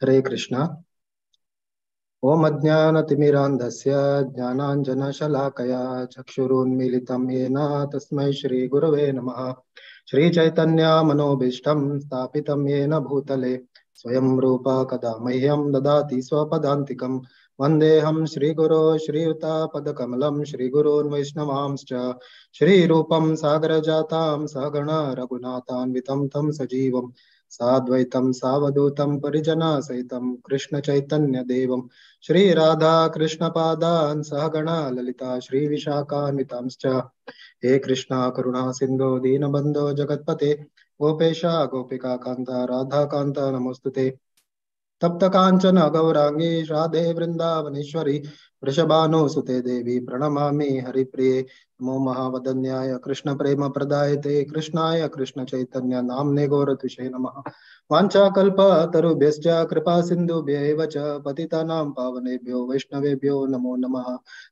हरे कृष्णा। ओम अज्ञानतिमिरान्धस्य ज्ञानाञ्जनशलाकया चक्षुरुन्मीलितं येन तस्मै श्रीगुरवे नमः। श्रीचैतन्यमनोभीष्टं स्थापितं येन भूतले स्वयं रूप कदा मह्यं ददाति स्वपदान्तिकं। वन्देऽहं श्रीगुरो श्रीयुतापदकमलं श्रीगुरून् वैष्णवांश्च श्रीरूपं सागरजातां सहगण रघुनाथान्वितं तं सजीवं साद्वैतं सावधूतं परिजनसहितं कृष्णचैतन्यदेवं श्री राधा कृष्ण पादान् सहगण ललिता श्री विशाखान्वितांश्च। हे कृष्णा करुणा सिंधु दीनबंधो जगत्पते गोपेश गोपिका कांता राधा कांता नमोस्तुते। तप्त कांचन गौरांगी राधे वृंदावनेश्वरी वृषभानुसुते देवी प्रणमामि हरिप्रिये। नमो महावदन्याय कृष्ण प्रेम प्रदायते कृष्णाय कृष्ण चैतन्य नाम्ने गौरतुषे नमः। वाञ्छाकल्पतरुभ्यश्च कृपा सिन्धुभ्यैव च पतितानां पावनेभ्यो वैष्णवेभ्यो नमो नमः।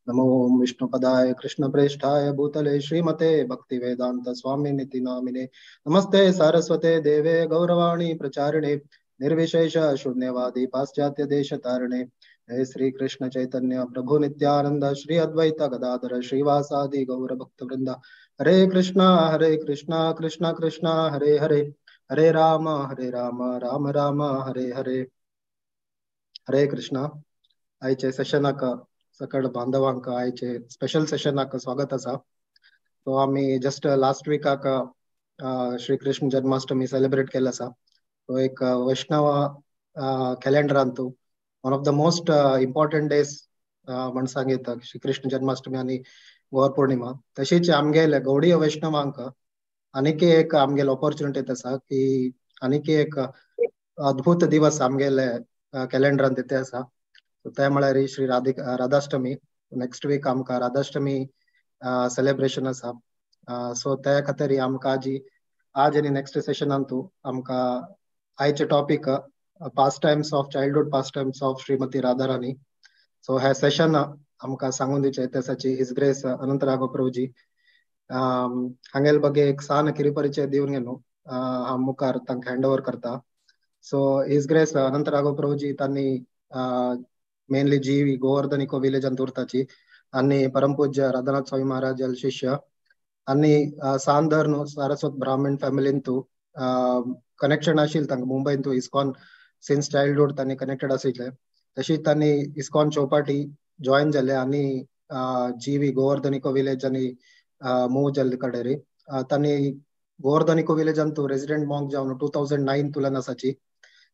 नमो विष्णुपदाय कृष्णप्रेष्ठाय भूतले श्रीमते भक्तिवेदांत स्वामिनिति नामिने। नमस्ते सारस्वते देवे गौरवाणी प्रचारिणे निर्विशेष शून्यवादी पाश्चात्य देश तारिणे। हे श्री कृष्ण चैतन्य प्रभु नित्यानंद श्री अद्वैत गदाधर श्रीवासादि गौर भक्त वृंदा। हरे कृष्णा कृष्णा कृष्णा हरे हरे हरे राम राम राम हरे हरे। हरे कृष्णा। आयचे सेशनाक सकळ बांधवांक आयचे स्पेशल सेशनाक स्वागत असा। तो आम्ही जस्ट लास्ट वीकाक श्री कृष्ण जन्माष्टमी सेलिब्रेट केला असा। तो एक वैष्णव कॅलेंडरान तू one of the most important days म्हण सांगितलं श्री कृष्ण जन्माष्टमी आणि गौर पौर्णिमा। तशीच आमगेले गौडीय वैष्णवांक आनीक एक आमगेले ऑपॉर्च्युनिटी आसा की आनीक एक अद्भुत दिवस आमगेले कॅलेंडरान तिथे आसा। ते म्हळ्यार श्री राधाष्टमी। नेक्स्ट वीक आमकां राधाष्टमी सेलिब्रेशन आसा। सो त्या खातीर आमकां आज आणि नेक्स्ट सेशनान तू आमकां आयचे topic past times of childhood pastimes of Shrimati Radharani. So हे सेशन आमकां सांगून दिवचे इतिहासाची हिज ग्रेस अनंत राघव प्रभुजी हांगेल बगे एक सान किरी परिचय दिवन गेलो हांव मुखार तांकां हँड ओव्हर करता। सो हिज ग्रेस अनंत राघव प्रभुजी तांणी मेनली जी गोवर्धन इको विलेजान उरताची आनी परमपूज्य राधानाथ स्वामी महाराज शिष्य आनी सांदर न्हू सारस्वत ब्राह्मण फॅमिलीन तू कनेक्शन आशिल्लें तांकां मुंबईन तू इस्कॉन सिन्स चाइल्डहुड तांणी कनेक्टेड आशिल्ले। तशीच तांणी इस्कॉन चौपाटी जॉइन जाले आनी जी गोवर्धन इको विलेज आनी मूव जाल्ले कडेरी तांणी गोवर्धन इको विलेजान तू रेसिडेंट मॉन्क जावन 2009 तुलन आसाची।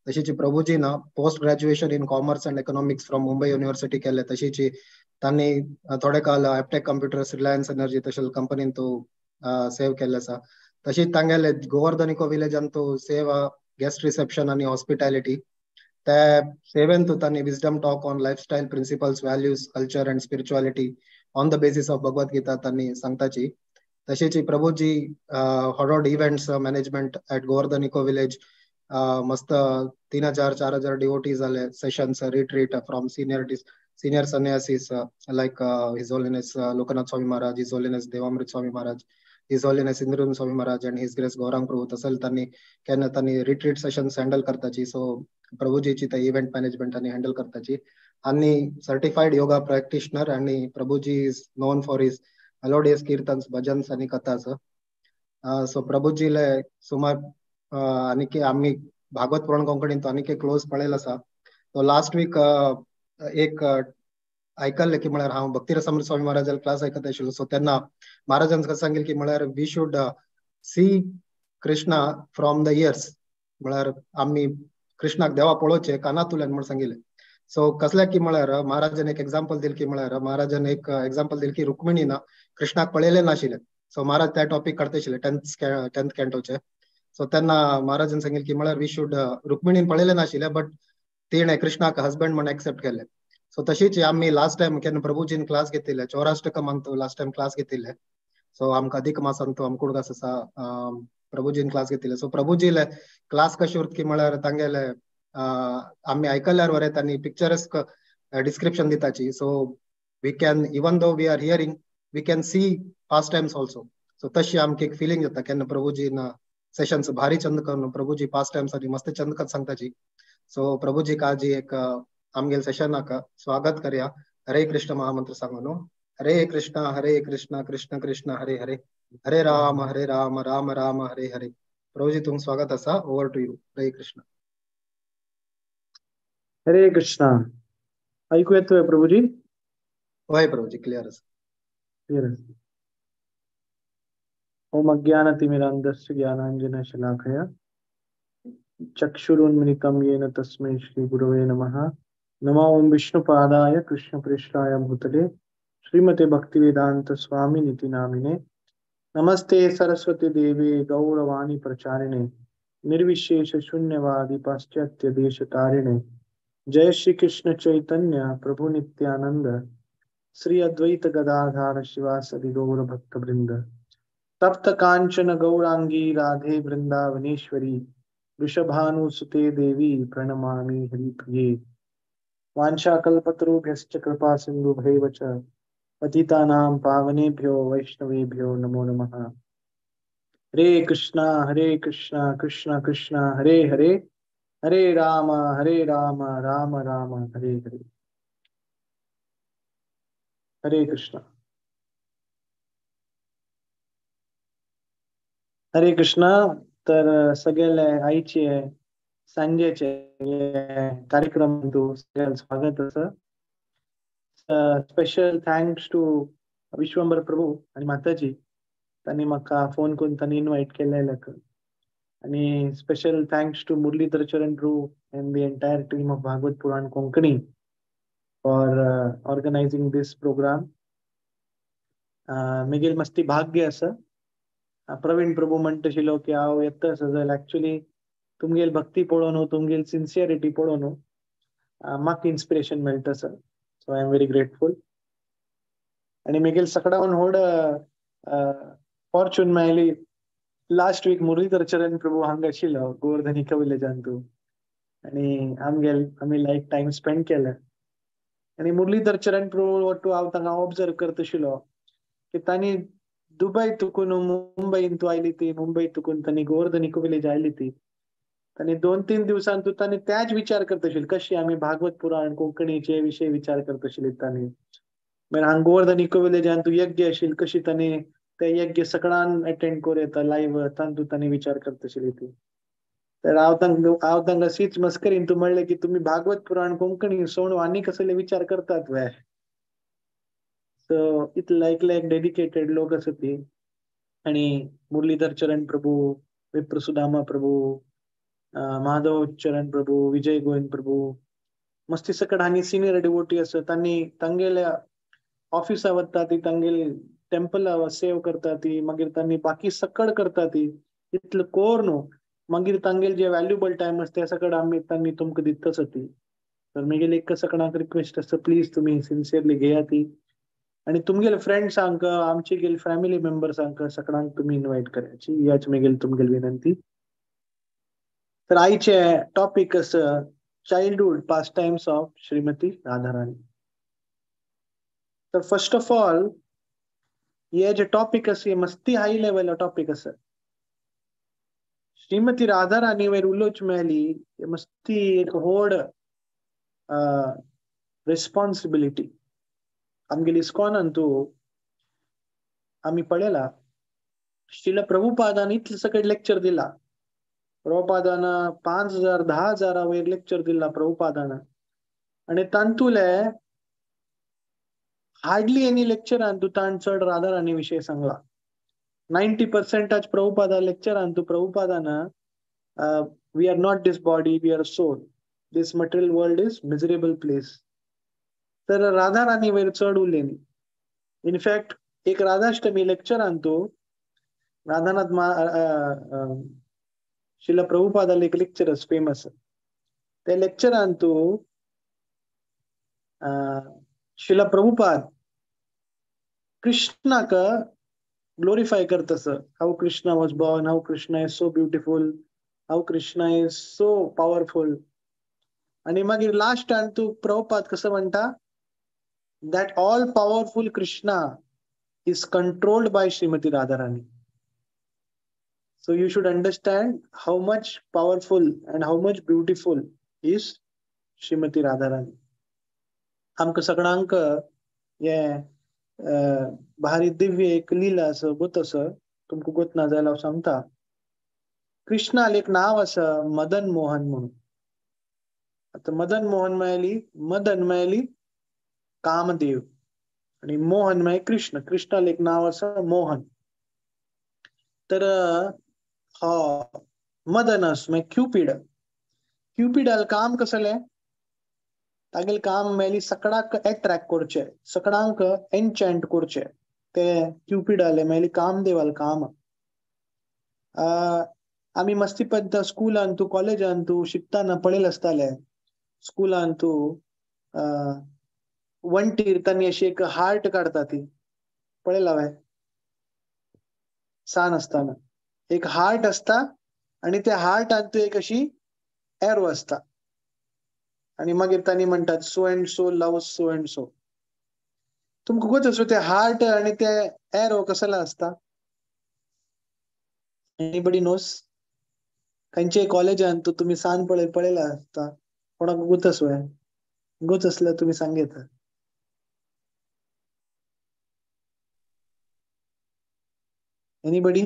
तशीच प्रभुजी ना post graduation in commerce and economics from Mumbai university केले। तशीच तांणी थोडे काल ॲपटेक कम्प्युटर्स रिलायन्स एनर्जी तशें कंपनीन तू सेव केल्ले आसा। तशीच तांगेले गोवर्धन इको विलेजान तू सेव गेस्ट रिसेप्शन आनी हॉस्पिटॅलिटी ते सेवेन तू तांणी wisdom talk on lifestyle principles values culture and spirituality on the basis of Bhagavad Gita तांणी सांगताची। तशीच प्रभुजी हॉडोड events management at Govardhan eco village मस्त 3000-4000 डिवोटीज जाले sessions retreat from senior sannyasis like his holiness Lokanath Swami Maharaj, his holiness Devamrita Swami Maharaj, his holiness इंद्रन Swami Maharaj and his grace Gaurang प्रभू तसल तांणी केन्ना तांणी रिट्रीट सेशन्स हँडल करताची। सो प्रभुजीची ते इव्हेंट मॅनेजमेंट आनी हँडल करताची आनी सर्टिफाईड योगा प्रॅक्टिशनर आनी प्रभुजी is non for his melodious kirtans bhajans आनी कथास। सो प्रभुजीले सुमार आनीक आमी भागवत पुराण कोंकणीन तो आनीक क्लोज पळयलो आसा। तो लास्ट वीक एक आयकल्लें की म्हळ्यार हांव भक्तिरसामृत स्वामी महाराजांचो क्लास आयकत आशिल्लो। सो तेन्ना महाराजान सांगिल्लें की म्हळ्यार we should see Krishna from the years, म्हळ्यार आमी कृष्णाक देवा पळोवचें कानांतल्यान म्हण सांगिल्लें। सो कसल्याक की म्हळ्यार महाराजान एक एग्जाम्पल दिलें की म्हळ्यार महाराजान एक एग्जाम्पल दिलें की रुक्मिणी ना कृष्णाक पळयलें नाशिल्लें। सो महाराज त्या टॉपिक काडता आशिल्ले 10th कॅन्टोचे। सो तेन्ना महाराजान सांगिल्लें की म्हळ्यार वी शूड रुक्मिणीन पळयलें नाशिल्लें बट तिणें कृष्णाक हजबंड म्हण एक्सेप्ट केलें। सो तशीच आमी लास्ट टायम केन्ना प्रभुजीन क्लास घेतिल्ले चौराष्टकम तो लास्ट टायम क्लास घेतिल्ले। सो आमकां अधिक मासान तो अमकुडगास आसा प्रभुजीन क्लास घेतिल्ले। सो प्रभुजीले क्लास कशें उरता की म्हळ्यार तांगेले आमी आयकल्यार वरें तांणी पिक्चरस्क डिस्क्रिप्शन दिताची। So we can even though we are hearing we can see past times also. So तशी आमकां एक फिलींग जाता केन्ना प्रभुजीन सेशन्स भारी चंद करून प्रभुजी पास्ट टाइम्स आनी मस्त चंद कथ सांगताची। सो प्रभुजी काजी एक आमगेल सेशन स्वागत करया. हरे कृष्ण महामंत्र सांगनो. हरे कृष्ण कृष्ण कृष्ण हरे हरे, हरे राम राम राम हरे हरे. प्रभुजी तुम स्वागत असा. Over to you. Hare Krishna. हरे कृष्णा. ऐकू येतोय प्रभुजी? होय प्रभुजी, क्लिअर असा. क्लिअर. ओम अज्ञानतिमिरान्धस्य ज्ञानाञ्जनशलाकया चक्षुरुन्मिलितं येन तस्मै श्रीगुरवे नमः. नमो ओम विष्णुपादाय कृष्णप्रेष्ठाय भूतले श्रीमते भक्तिवेदांत स्वामिनिति नामिने. नमस्ते सरस्वती देवे गौरवाणी प्रचारिणे निर्विशेष शून्यवादी पाश्चात्य देश तारिणे. जय श्री कृष्ण चैतन्य प्रभु नित्यानंद श्री अद्वैत गदाधार शिवासदि गौर भक्त वृंद. तप्त कांचन गौरांगी राधे वृंदावनेश्वरी वृषभानुसुते देवी प्रणमामि हरिप्रिये. वाञ्छाकल्पतरुभ्यश्च कृपा सिन्धुभैव च पतितानां पावनेभ्यो वैष्णवेभ्यो नमो नमः. हरे कृष्णा कृष्णा कृष्णा हरे हरे, हरे राम राम राम हरे हरे. हरे कृष्णा. हरे कृष्णा. तर सगळ्याला आईचे सांजेचे कार्यक्रम सगळ्यांना स्वागत असं. स्पेशल थँक्स टू विश्वंभर प्रभू आणि माताजी, त्यांनी म्हाका फोन करून त्यांनी इन्व्हाइट केलेलं. आणि स्पेशल थँक्स टू मुरलीधर चरण प्रभू and the entire team of Bhagavad Puran Konkani for organizing this program. Miguel मस्ती भाग्य असं. प्रवीण प्रभू म्हणतशिलो की हांव येता सजल ऍक्च्युली तुमगेल भक्ती पळोवन, तुमगेल सिन्सियरिटी पळोवन म्हाका इन्स्पिरेशन मेळटा sir. So I am very grateful. आणि मिगेल सकाळून व्हड फॉर्च्यून मेळ्ळी. लास्ट वीक मुरलीधर चरण प्रभू हांगा आशिल्लो गोवर्धनिका विलेजान तूं, आणि आमी लायक टाइम स्पेंड केला. आणि मुरलीधर चरण प्रभू वटू हांव तांकां ऑब्जर्व करतशिलो की तांणी दुबय तुकून मुंबईन तूं आयली ती, मुंबई तुकून तांणी गोवर्धनिका विलेज आयली ती, तांणी 2-3 दिवसांतू तांणी त्याच विचार करतशिले कशी आमी भागवत पुराण कोंकणीचे विशय विचार करतशिले. तांणी मागीर हांगा गोवर्धनिका विलेजान तूं यज्ञ आशिल्ली कशी तांणी ते यज्ञ सकाळान अटेंड करूं येता लायव्ह, तांतूं तांणी विचार करतशिली ती. तर हांव तांकां सीच मस्करीन तूं म्हणलें की तुमी भागवत पुराण कोंकणी सोडून आनी कसले विचार करतात वे. सो इतले लायक डेडिकेटेड लोक आसा ती. आणि मुरलीधर चरण प्रभू, विप्र सुदामा प्रभू, माधव चरण प्रभू, विजय गोविंद प्रभू, मस्ती सकट हांणी सिनियर डिवोटी आसा. तांणी तांगेल्या ऑफिसा वता ती, तांगेली टेम्पल सेव करता ती, मागीर तांणी बाकी सकड करता ती. इतलें कोर न्हू. मागीर तांगेले जे व्हॅल्युएबल टाइम आसा ते सकट तांणी तुमकां दिता आसा ती. तर म्हगेली एक सकाळाक रिक्वेस्ट आसा, प्लीज तुमी सिन्सियरली घेया ती. आणि तुमगेले फ्रेंड्सांक, आमचे गेले फॅमिली मेंबर्सांक सकाळाक तुमी इन्व्हाइट करायची, याच म्हगेली तुमगेली विनंती. तर आयचे टॉपिक आसा childhood pastimes of Shrimati Radharani. तर फर्स्ट ऑफ ऑल ये जे टॉपिक आसा मस्ती हाई लेवल टॉपिक आसा. श्रीमती राधाराणी वयर उलोवच मेळ्ळी मस्ती एक व्हड रिस्पॉन्सिबिलिटी. आमगेली इस्कॉनान तूं आमी पळयला श्रील प्रभुपादान इतले सकट लेक्चर दिला. प्रभुपादान 5,000-10,000 वयर लेक्चर दिला प्रभुपादान. आणि तांतुले हार्डली एनी लेक्चरान तूं ताण चड राधाराणी विशय सांगला. 90% प्रभुपादा लेक्चरान तूं प्रभुपादान we are not this body, we are soul, this material world is miserable place. तर राधाराणी वयर चड उरलेली. इनफॅक्ट एक राधाष्टमी लेक्चरान तूं राधानाथ श्रील प्रभुपादा एक लेक्चर फेमस. त्या लेक्चरान तूं श्रील प्रभुपाद कृष्णाक ग्लोरिफाय करतस. How Krishna was born, how Krishna is so beautiful, how Krishna is so powerful. आणि मागीर लास्ट तू प्रभुपाद कसं म्हणता, that all powerful Krishna is controlled by Shrimati Radharani. So you should understand how much powerful and how much beautiful is Shrimati Radharani. आमकां सगळ्यांक हे भारी दिव्य एक लीला आसा गोतसर, तुमकां गोतना जाल्यार हांव सांगता. कृष्णाल एक नाव आसा मदन मोहन म्हणून. आता मदन मोहन म्हळ्याली, मदन म्हळ्याली कामदेव आणि मोहन म्हळ्याली कृष्ण. कृष्णाल एक नाव आसा मोहन. तर हो मदनस म्हळ्यार क्युपिड. क्युपिडाल काम कसलें, तागेलें काम म्हळ्याली सगळ्यांक अट्रॅक्ट करचें, सगळ्यांक एन्चॅन्ट करचें. ते क्युपिडाले म्हळ्याली कामदेवाल काम. आमी मस्ती पद्द स्कुलान तूं कॉलेजान तूं शिकताना पळयलें आसताले, स्कुलान तूं वण्टीर तांणी अशी एक हार्ट काडटा ती पळयला हांवें सान आसताना. एक हार्ट आसता आणि त्या हार्टान तूं एक अशी एरो आसता आणि मागीर तांणी म्हणटात so and so loves so and so. तुमकां खबर आसा ते हार्ट आणि ते एरो कसले आसता? Anybody knows? खंयच्याय कॉलेजान तूं तुमी सान पळयला आसता, कोणाक गुत आसुं, गुत आसल्यार तुमी सांगेत. एनीबडी?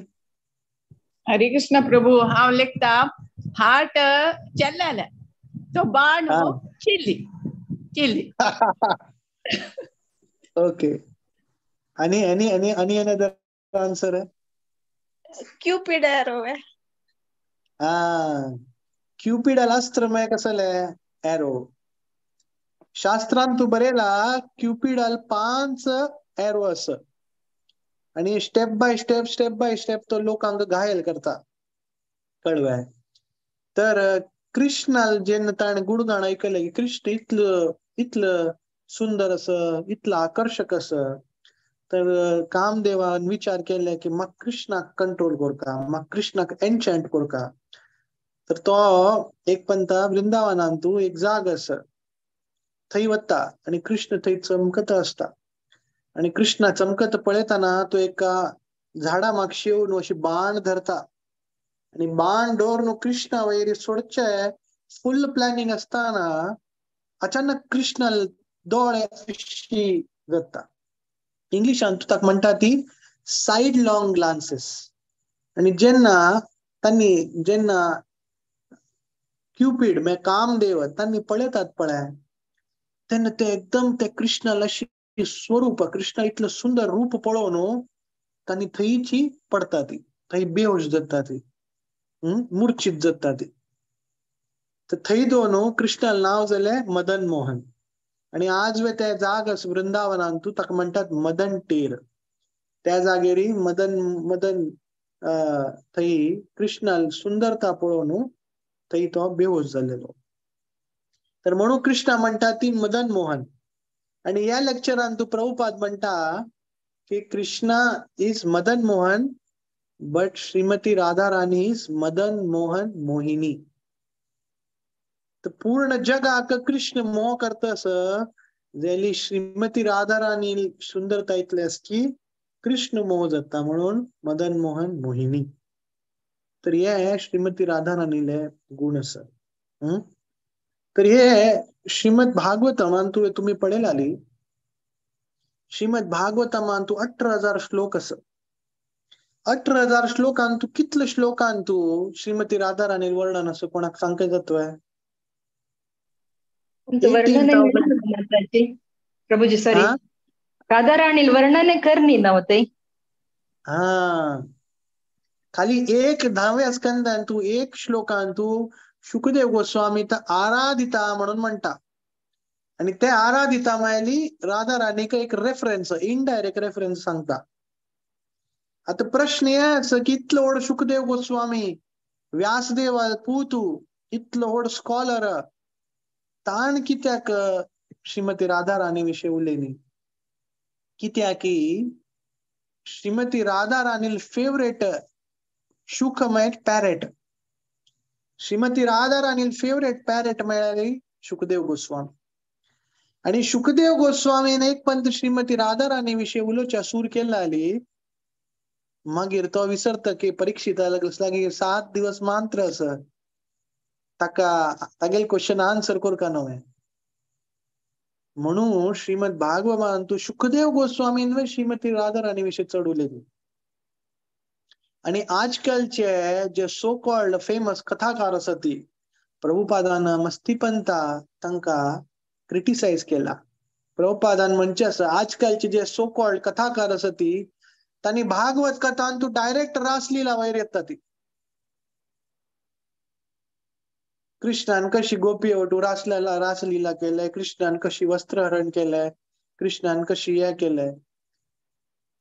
हरे कृष्ण प्रभू. हांव लेखता हार्ट चल्लाल तो बाणू चिल्ली चिल्ली. ओके. आणि आणि आणि आणि अनदर आन्सर? क्यूपिड एरो है. क्युपिडाल अस्त्र म्हळ्यार कसलें एरो. शास्त्रांत तूं बरयला क्युपिडाल 5 एरो आसा आणि स्टेप बाय स्टेप तो लोकांक घायल करता, कळ्ळें? तर कृष्णाल जेन्ना ताणें गुणगाण ऐकले की कृष्ण इतलं सुंदर आसा, इतलो आकर्षक आसा, तर कामदेवान विचार केले की म्हाका कृष्णाक कंट्रोल करता, म्हाका कृष्णाक एन्चॅन्ट करता. तर तो एक पंता वृंदावनान तूं एक जाग आसा थंय वता आणि कृष्ण थंय चमकत आसता आणि कृष्णा चमकत पळयतना तो एका झाडा मागशी येवन अशी बाण धरता आणि बाण दवरून कृष्णा वयर सोडचे फुल प्लॅनिंग असताना अचानक कृष्ण दोळे अशी जाता. इंग्लिशान तूं ताका म्हणटा ती साइड लॉंग ग्लान्सेस. आणि जेन्ना क्युपिड म्हणजे कामदेव तांणी पळयतात पळय, तेन्ना ते एकदम ते कृष्णाला स्वरूप, कृष्णा इतलं सुंदर रूप पळोवन तांणी थंयची पडटा ती, थंय बेहोश जाता ती, मूर्छित जाता ती. तर थंय दोन कृष्णाल नाव जालें मदन मोहन. आणि आज वे ते जाग वृंदावनान तूं ताका म्हणटात मदन टेर. त्या जागेरी मदन थंय कृष्णाल सुंदरता पळोवन थंय तो बेहोश जाल्लेलो. तर म्हणून कृष्णा म्हणटा ती मदन मोहन. आणि ह्या लेक्चरान तूं प्रभुपाद म्हणटा की Krishna is Madan Mohan but Shrimati Radha Rani is Madan Mohan Mohini. तर पूर्ण जगाक कृष्ण मोह करतस जाली श्रीमती राधा राणी सुंदरता इतली असकी कृष्ण मोह जाता, म्हणून मदन मोहन मोहिनी. तर हे श्रीमती राधा राणीले गुण आसा. तर हे श्रीमद भागवतमान तुम्ही पळयलाली. श्रीमद भागवतमान 18,000 श्लोक आसा. 18,000 श्लोकान कितले श्लोकान श्रीमती राधा राणी वर्णन असं कोणाक सांगता जातोय? प्रभुजी सॉरी, राधा राणी वर्णन करनी नव्हते. खाली एक 10व्या स्कंदान एक श्लोकान शुकदेव गोस्वामी तर आराधिता म्हणून म्हणता. आणि ते आराधिता म्हळ्याली राधा राणीक एक रेफरन्स, इनडायरेक्ट रेफरन्स सांगता. आता प्रश्न हे की इतलो व्हड शुकदेव गोस्वामी, व्यासदेव पूतू, इतलो व्हड स्कॉलर, ताण कित्याक श्रीमती राधा राणी विषयी उलयली? कित्याक की श्रीमती राधा राणी फेवरेट शुक म्हळ्यार पॅरेट. श्रीमती राधा राणी फेवरेट पॅरेट म्हळ्याली शुकदेव गोस्वामी. आणि शुकदेव गोस्वामीन एक पंत श्रीमती राधा राणी विषयी उलोवच्या सूर केला आली, मागीर तो विसरता की परीक्षिता लागीं 7 दिवस मांत्र आसा. ताका तागेल क्वेश्चन आन्सर करका नव्हे. म्हणून श्रीमद भागवतान तू शुकदेव गोस्वामीन श्रीमती राधाराणी विषयी चढ उलयली. आणि आजकालचे जे सो कॉल्ड फेमस कथाकार आसा ती प्रभुपादान मस्तीपंता तांका क्रिटिसाइज केला. प्रभुपादान म्हणचे आसा आजकालचे जे सो कॉल्ड कथाकार आसा ती तांणी भागवत कथान तू डायरेक्ट रासलीला वयर येता ती. कृष्णान कशी गोपी वटू रासलीला केले, कृष्णान कशी वस्त्रहरण केले, कृष्णान कशी हे केले.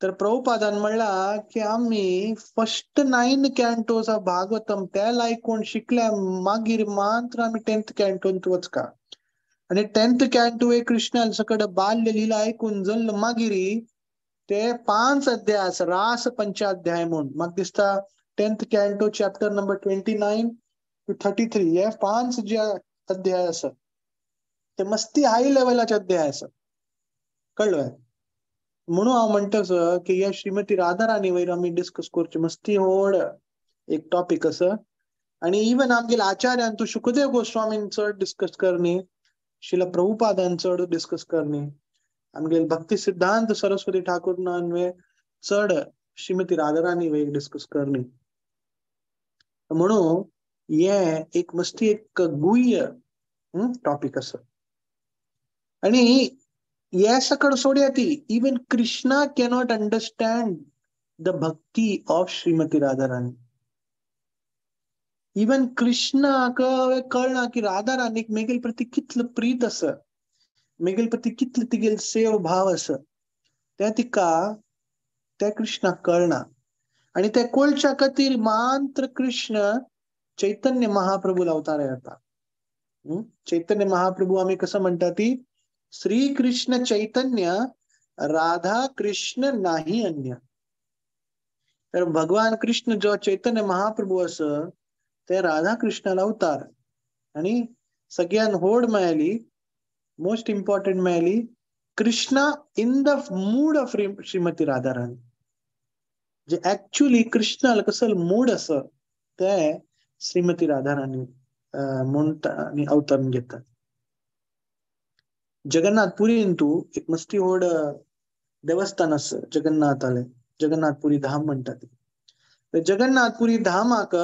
तर प्रभुपादान म्हणला की आम्ही फर्स्ट 9 कॅन्टोज ऑफ भागवतम त्या लायकून शिकल्या मागीर मात्र आम्ही 10th कॅन्टोंत वचका. आणि 10th कॅन्टो एक कृष्णान सकड बाल्य लीला ऐकून जल्ल मागिरी ते 5 अध्याय आसा रास पंचाध्याय म्हणून. म्हाका दिसता 10th कॅन्टो चॅप्टर नंबर 29 to 33 हे 5 जे अध्याय आसा ते मस्ती हाय लेवलाचे अध्याय आसा. कळलं. म्हणून हांव म्हणटास की या श्रीमती राधाराणी वयर आमी डिस्कस करचे मस्ती व्हड एक टॉपिक आसा. आणि इवन आमगेले आचार्यान तू शुकदेव गोस्वामीन चड डिस्कस करनी, शिला प्रभुपादान चड डिस्कस करनी, आमगेले भक्ती सिद्धांत सरस्वती ठाकूरनान चड श्रीमती राधाराणी वयर डिस्कस करनी. म्हणून हे एक मस्ती एक गुह्य टॉपिक आसा. आणि हे सकड सोडया ती even Krishna cannot understand the Bhakti of Shrimati Radharani. Even कृष्णाक कळना की राधाराणीक मेगेल प्रती कितलं प्रीत आसा, मेगेल प्रती कितलं तिगेल सेव भाव आसा त्या तिका त्या कृष्णाक कळना. आणि त्या कळच्या खातीर मात्र कृष्ण चैतन्य महाप्रभू अवतार येता. चैतन्य महाप्रभू आम्ही कसं म्हणता ती श्री कृष्ण चैतन्य राधा कृष्ण नाही अन्य. तर भगवान कृष्ण जो चैतन्य महाप्रभू असं ते राधा कृष्णाला अवतार. आणि सगळ्यान व्हड मेळ्ळी मोस्ट इम्पॉर्टंट मेळ्ळी Krishna in the mood off Shrimati Radharani. जे ऍक्च्युअली कृष्णाला कसं मूड असं ते श्रीमती राधाराणी म्हणटा आणि अवतरण घेतात. जगन्नाथपुरीन तू एक मस्ती व्हड देवस्थान असं जगन्नाथाले जगन्नाथपुरी धाम म्हणतात. तर जगन्नाथपुरी धामाक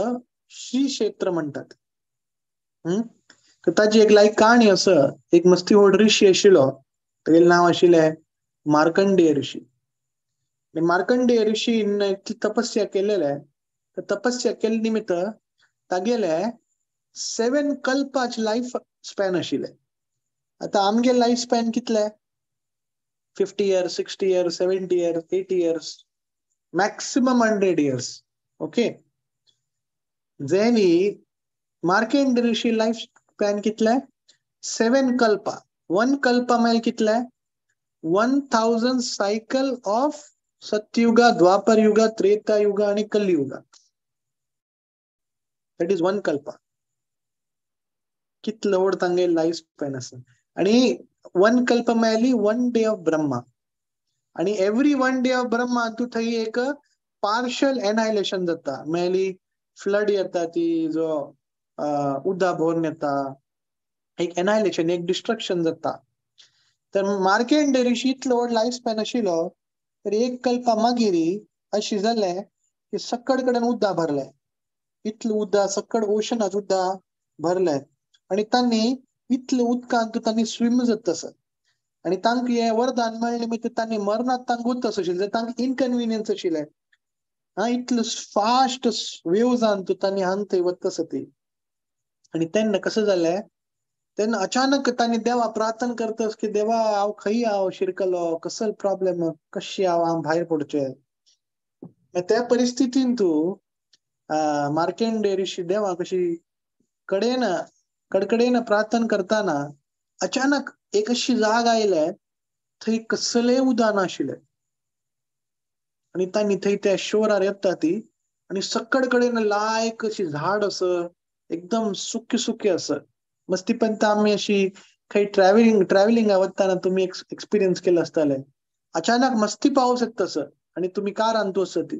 श्री क्षेत्र म्हणतात. तर ताची एक लायक काणी असं एक मस्ती व्हड ऋषी आशिल्लो तेगेलें नाव आशिल्लें मार्कंडेय ऋषी. मार्कंडेय ऋषीन तपस्या केलेले. तर तपस्या केले निमित्त तागेले 7 कल्पाचे लाईफ स्पॅन आशिल्ले. आता आमगे लाईफ स्पॅन कितले 50 years 60 years 70 years 80 years maximum 100 years. Okay. जेनी मार्कंडेय ऋषी लाईफ स्पॅन कितले 7 कल्पा. 1 कल्पा म्हणजे कितले 1000 सायकल ऑफ सत्ययुगा, द्वापर युगा, त्रेता युगा आणि कलियुगा. That is 1 Kalpa. कितलं व्हड तांगे लाईफ स्पॅन आसा. आणि 1 कल्पा मेळ्ळी 1 डे ऑफ ब्रह्मा. आणि एव्हरी 1 डे ऑफ ब्रह्मा तू थंय एक पार्शल एनायलेशन जाता. मेळ्ळी फ्लड येता ती जो उदक भरून येता एक एनायलेशन एक डिस्ट्रक्शन जाता. तर मार्कंडेय ऋषी इतलो व्हड लाईफ स्पॅन आशिल्लो तर 1 कल्पा मागिरी अशी जालें की सकड कडेन उदक भरलें. इतलं उदक सकड ओशनात उदक भरलें. आणि तांणी इतल्या उदकांत तांणी स्विम जाता तसं. आणि तांकां हे वरदान मेळ्ळें निमित्त तांणी मरणात तांकां वता आशिल्लें तांकां इनकन्विनियन्स आशिल्लें. इतलं फास्ट वेव्जान तांणी हांगा थंय वता आसा ती. आणि तेन्ना कसं जालें तेन्ना अचानक तांणी देवा प्रार्थना करता की देवा हांव खंय हांव शिरकलो कसलो प्रॉब्लेम कशें हांव भायर पडचें. त्या परिस्थितीन तू मार्कंडेय ऋषी देवा कशी कडकडेन प्रार्थना करताना अचानक एक अशी जाग आयले थंय कसलें उदक नाशिल्लें. आणि तांणी थंय त्या शोरार येता ती आणि सकड कडेन लायक अशी झाड असं एकदम सुकी सुकी असं. मस्ती पण आम्ही अशी काही ट्रॅव्हलिंग वताना तुम्ही एक्सपिरियन्स केलं असताले. अचानक मस्ती पाऊस येत तसं आणि तुम्ही कार आणतो असं ती.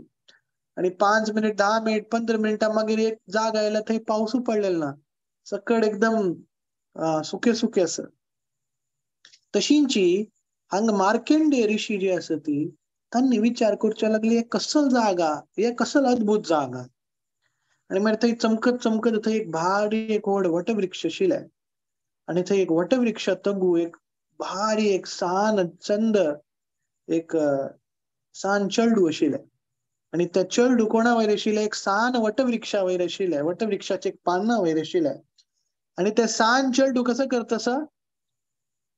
आणि 5 मिनिट 10 मिनिट 15 मिनिटां मागीर एक जाग आयला थंय पाऊस पडलेलो ना. सकड एकदम सुके सुके असं. तशींची हांग मार्केंडे ऋषी जी आसा ती तांणी विचार करचे लागली, हे कसल जागा, हे कसल अद्भुत जागा. आणि मागीर थंय चमकत चमकत थंय एक भारी एक व्हड वटवृक्ष आशिल्ले. आणि थंय एक वटवृक्ष तगू एक भारी एक सान चंद एक सान चेडू आशिल्ले. आणि त्या चेडू कोणा वयर आशिल्ले, एक सान वटवृक्षा वयर आशिल्ले. वटवृक्षाचे एक पानां वयर आशिल्ले. आणि ते सान चेडू कसं करतसा,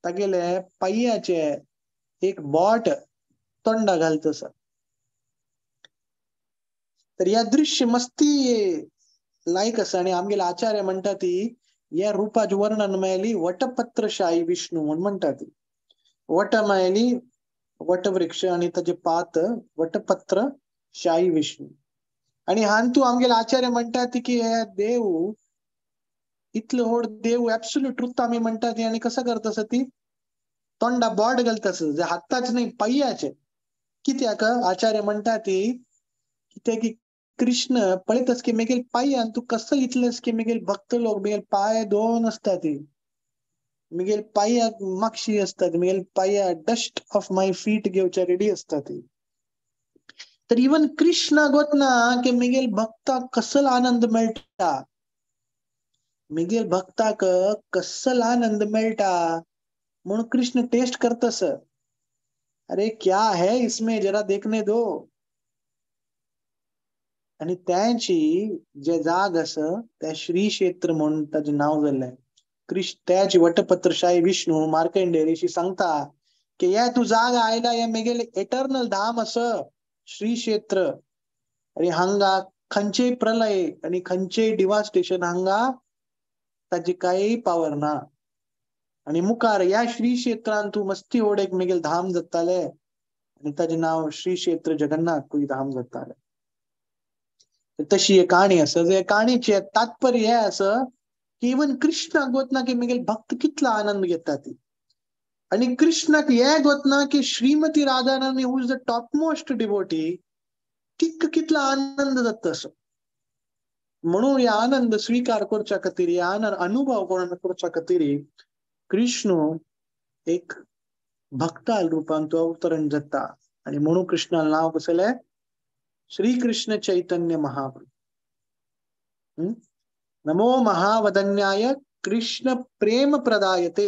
तागेले पाययाचे एक बोट तोंडा घालतसा. तर या दृश्य मस्ती लायक आसा. आणि आमगेले आचार्य म्हणटा ती या रूपाचे वर्णन मेळ्ळी वटपत्रशाही विष्णू म्हणून म्हणटा ती. वट मेळ्ळी वटवृक्ष आणि ताचे पात वटपत्र शाही विष्णू. आणि हांतू आमगेले आचार्य म्हणटा ती की हे देव इतलो व्हड देव ऍब्सोल्यूट ट्रुथ आम्ही म्हणटा ती. आणि कसं करतस ती तोंडा बोट घालतस, जे हाताच नाही पाययाचे. कित्याक आचार्य म्हणटा ती कित्याक की कृष्ण पळयतस की मेगेल पाययान तू कसं इतलंस की मेगेल भक्त लोक मेगेल पाय दोन असता ती, मेगेल पाययाक मागशी असता ती, मेगेल पायया डस्ट ऑफ माय फीट घेवच्या रेडी असता ती. तर इवन कृष्ण गोतना की मेगेल भक्ताक कसल आनंद मेळटा, मेगेल भक्ताक कसल आनंद मेळटा म्हणून कृष्ण टेस्ट करतस. अरे क्या है इसमें, जरा देखने दो. आणि त्यांची जे जाग अस त्या श्री क्षेत्र म्हणून ताचे नाव जाल्ले. त्याची वटपत्रशाही विष्णू मार्कंडेय ऋषी सांगता की या तू जाग आयला या मेगेले एटर्नल धाम अस श्री क्षेत्र. आणि हांगा खंयचेय प्रलय आणि खंयचेय डिवास्टेशन हांगा ताची काही पावर ना. आणि मुखार या श्री क्षेत्रांत तू मस्ती व्हड एक मेगेल धाम जाताले आणि ताचे नाव श्री क्षेत्र जगन्नाथपुरी धाम जाताले. तशी एक काणी आसा. जे काणीचे तात्पर्य हे आसा की इवन कृष्णाक गोतना की मेगेल भक्त कितला आनंद घेता ती. आणि कृष्णाक हे गोतना की Shrimati Radharani who is the top most devotee, तिक कितला आनंद जाता असो. म्हणून या आनंद स्वीकार करच्या खातीर, या अनुभव करच्या खातीर कृष्ण एक भक्ताल रूपान तो अवतरण जाता. आणि म्हणून कृष्णाल नाव कसले श्री कृष्ण चैतन्य महाप्रभू. नमो महावदन्याय कृष्ण प्रेम प्रदायते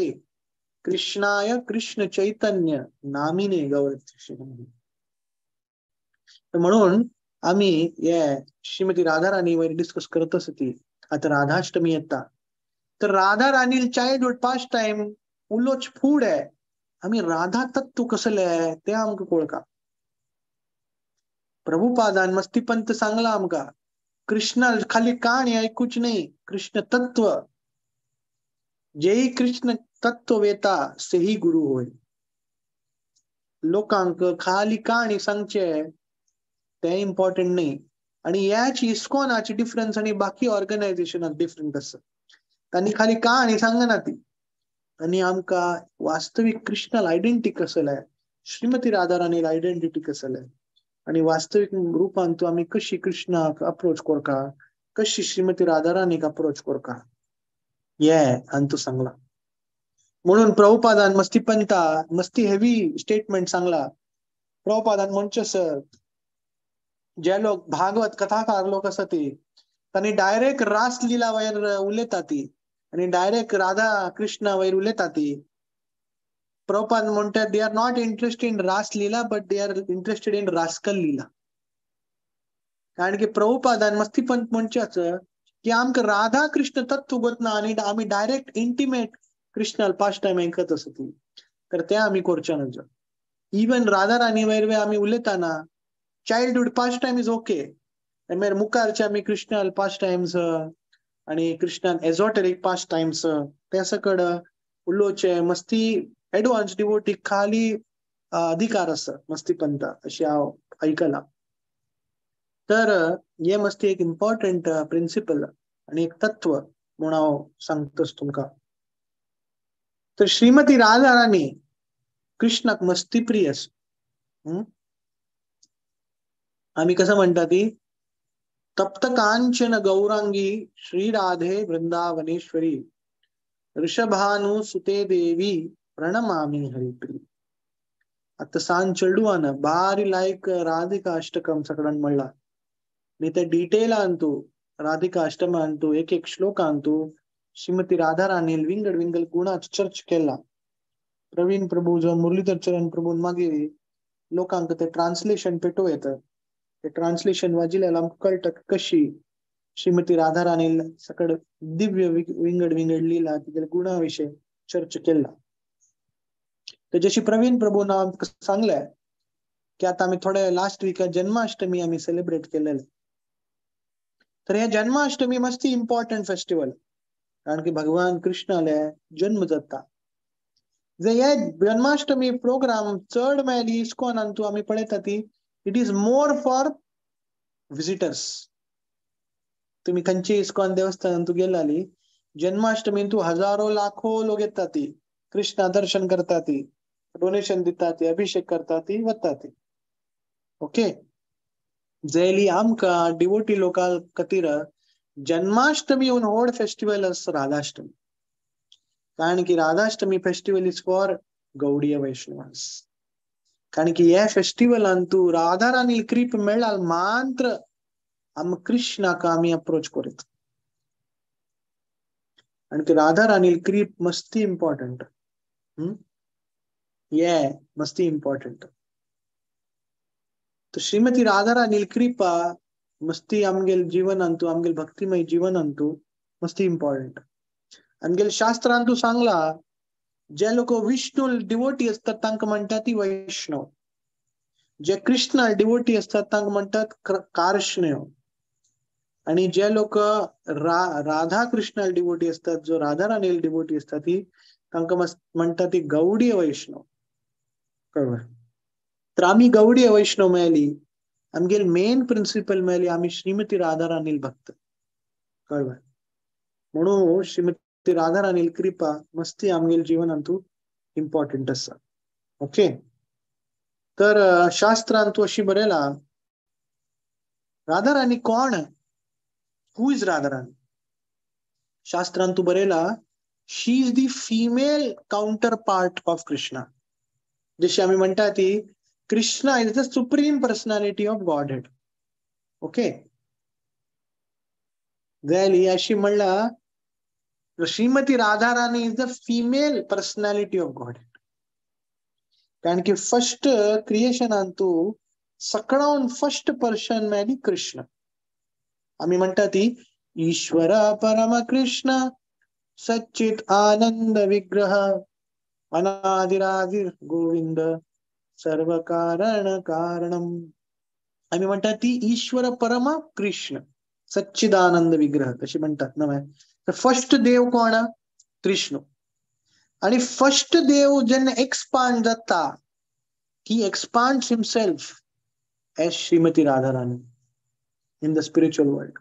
कृष्णाय कृष्ण चैतन्य नामिने गौरक्ष. म्हणून आम्ही हे श्रीमती राधाराणी वयर डिस्कस करत असती. आता राधाष्टमी येता, तर राधा राणी चाइल्डहुड पास्ट टाइम उलोच फूड आहे. आम्ही राधा तत्व कसले ते आमकां कळका. प्रभुपादान मस्तीपंत सांगला आमका कृष्ण खाली काणी ऐकूच नाही, कृष्ण तत्व. जेही कृष्ण तत्व वेता सेही गुरु होय. लोकांक खाली काणी सांगचे ते इम्पॉर्टंट नाही. आणि याची इस्कॉनाची डिफरन्स आणि बाकी ऑर्गनायझेशनात डिफरंट असत. त्यांनी खाली काणी सांगना ती. आणि आमका वास्तविक कृष्णाला आयडेंटिटी कसले, श्रीमती राधाराणीला आयडेंटिटी कसले, आणि वास्तविक रूपान तू आम्ही कशी कृष्णाक अप्रोच करका, कशी श्रीमती राधाराणीक अप्रोच करका ये आणि तू सांगला. म्हणून प्रभुपादान मस्तीपंता मस्ती हेवी स्टेटमेंट सांगला. प्रभुपादान म्हणचस जे लोक भागवत कथाकार लोक असत त्यांनी डायरेक्ट रास लीला वयर उलयता ती, आणि डायरेक्ट राधा कृष्णा वयर उलयता ती. प्रभुपाद म्हणतात they are not interested in Raas Leela but they are interested in rascal Leela. कारण की प्रभुपादान मस्तीपंत म्हणच्याच की आमक राधा कृष्ण तत्व गोतना आणि आम्ही direct intimate Krishnal past time ऐकत असती. तर ते आम्ही करचे नज. इवन राधा राणी वयर आम्ही उलयताना childhood past time is okay. मागीर मुखारचे आम्ही कृष्णाल पास्ट टाइम्स आणि कृष्णान एझॉटेरिक पास्ट टाइम्स ते सकड उलोवचे मस्ती एडवान्स डिवोटी खाली अधिकार आसा मस्तीपंत अशी हांव ऐकला. तर हे मस्ती एक इम्पॉर्टंट प्रिन्सिपल आणि एक तत्व म्हणून हांव सांगतस तुमका. तर श्रीमती राधा राणी कृष्णाक मस्ती प्रिय आसा. आम्ही कसं म्हणता ती तप्त कांचन गौरांगी श्री राधे वृंदावनेश्वरी ऋषभानु सुते देवी प्रणमामि हरिप्रिय. आता सांग चेडुवान बारी लायक राधिका अष्टकम सगळ्यांना म्हणला मी ते डिटेल आणतो राधिका अष्टम आणतो एक एक श्लोक आणतो श्रीमती राधा राणी विंगड विंगल गुणाच चर्च केला. प्रवीण प्रभू जो मुरलीधर चरण प्रभू मागे लोकांक ते ट्रान्सलेशन पेटो येत ते ट्रान्सलेशन वाजिल्याला आमकां कळटा कशी श्रीमती राधा राणी सकड दिव्य विंगड विंगड लिला तिच्या गुणाविषयी चर्च केला. तर जशी प्रवीण प्रभू नाव सांगलंय की आता आम्ही थोड्या लास्ट वीक जन्माष्टमी आम्ही सेलिब्रेट केलेलं. तर या जन्माष्टमी मस्ती इम्पॉर्टंट फेस्टिवल कारण की भगवान कृष्णाले जन्म जाता. जे या जन्माष्टमी प्रोग्राम चड मेळ्ळी इस्कॉनान तू आम्ही पळयता ती it is more for visitors. तुम्ही खंयची इस्कॉन देवस्थानान तू गेलाली जन्माष्टमीन तू हजारो लाखो लोक येतात ती कृष्णा दर्शन करता ती डोनेशन दिता ती अभिषेक करता ती वता ती. ओके जैली आमका डिवोटी लोकाल खातीर जन्माष्टमी उन व्हड फेस्टिवल आसा राधाष्टमी. कारण की राधाष्टमी फेस्टिवल इज फॉर गौडीय वैष्णवास. कारण की या फेस्टिवलान तू राधा राणी कृप मेळाल मात्र आम कृष्णाका आम्ही अप्रोच करीत. आणि की राधा राणी कृप मस्ती इम्पॉर्टंट. ये मस्ती इम्पॉर्टंट. तो श्रीमती राधा राणी कृपा मस्ती आमगेल जीवन अंतू आमगेल भक्तिमय जीवन अंतू मस्ती इम्पॉर्टंट. आमगेल शास्त्रांतू सांगला जे लोक विष्णू डिवोटी असतात तांकां म्हणतात ती वैष्णव. जे कृष्ण डिवोटी असतात तांकां म्हणतात कार्ष्णेय. आणि जे लोक राधा कृष्ण डिवोटी असतात जो राधा राणी डिवोटी असतात ती तांकां म्हणतात ती गौडीय वैष्णव. कळलं. तर आम्ही गौडीय वैष्णव मेळ्ळी आमगेल मेन प्रिन्सिपल मेळ्ळी आम्ही श्रीमती राधा राणी भक्त. कळलं. म्हणून श्रीमती राधा राणी कृपा मस्ती आमगेल जीवनांतू इम्पॉर्टंट आसा. ओके तर शास्त्रांतू अशी बरयला राधा राणी कोण हू इज राधा राणी. शास्त्रांतू बरयला she is the female counterpart of Krishna. जशी आम्ही म्हणता ती Krishna is the supreme personality of Godhead. Okay जायली अशी म्हणला Shrimati Radha Rani is the female personality of Godhead. कारण की फर्स्ट क्रिएशनांतू सगळ्यान फर्स्ट पर्सन मेळ्ळी कृष्ण. आम्ही म्हणता ती ईश्वर परम कृष्ण सच्चित आनंद विग्रह अनादिरादिर गोविंद सर्व कारण कारणम. आम्ही म्हणतात ती ईश्वर परम कृष्ण सच्चिदानंद विग्रह कशी म्हणतात ना. तर फर्स्ट देव कोण कृष्ण. आणि फर्स्ट देव जेन्ना एक्सपांड जाता he expands himself as Shrimati Radha Rani in the spiritual world.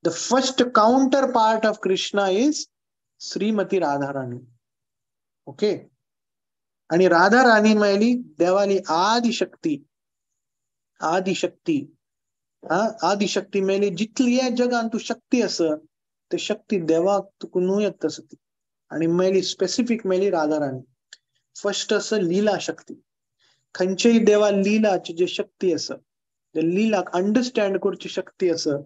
The first counterpart of Krishna is Srimati Radharani. Okay. आणि राधा राणी मेळ्ळी देवाली आदिशक्ती. आदिशक्ती आदिशक्ती मेळ्ळी जितली या जगान तू शक्ती आस ते शक्ती देवाक तुका न्हू येत आसा ती. आणि मेळ्ळी स्पेसिफिक मेळ्ळी राधा राणी. फर्स्ट आस लीला शक्ती. खंयच्याय देवा लीलाची जी शक्ती आसा त्या लीलाक अंडरस्टँड करची शक्ती आसा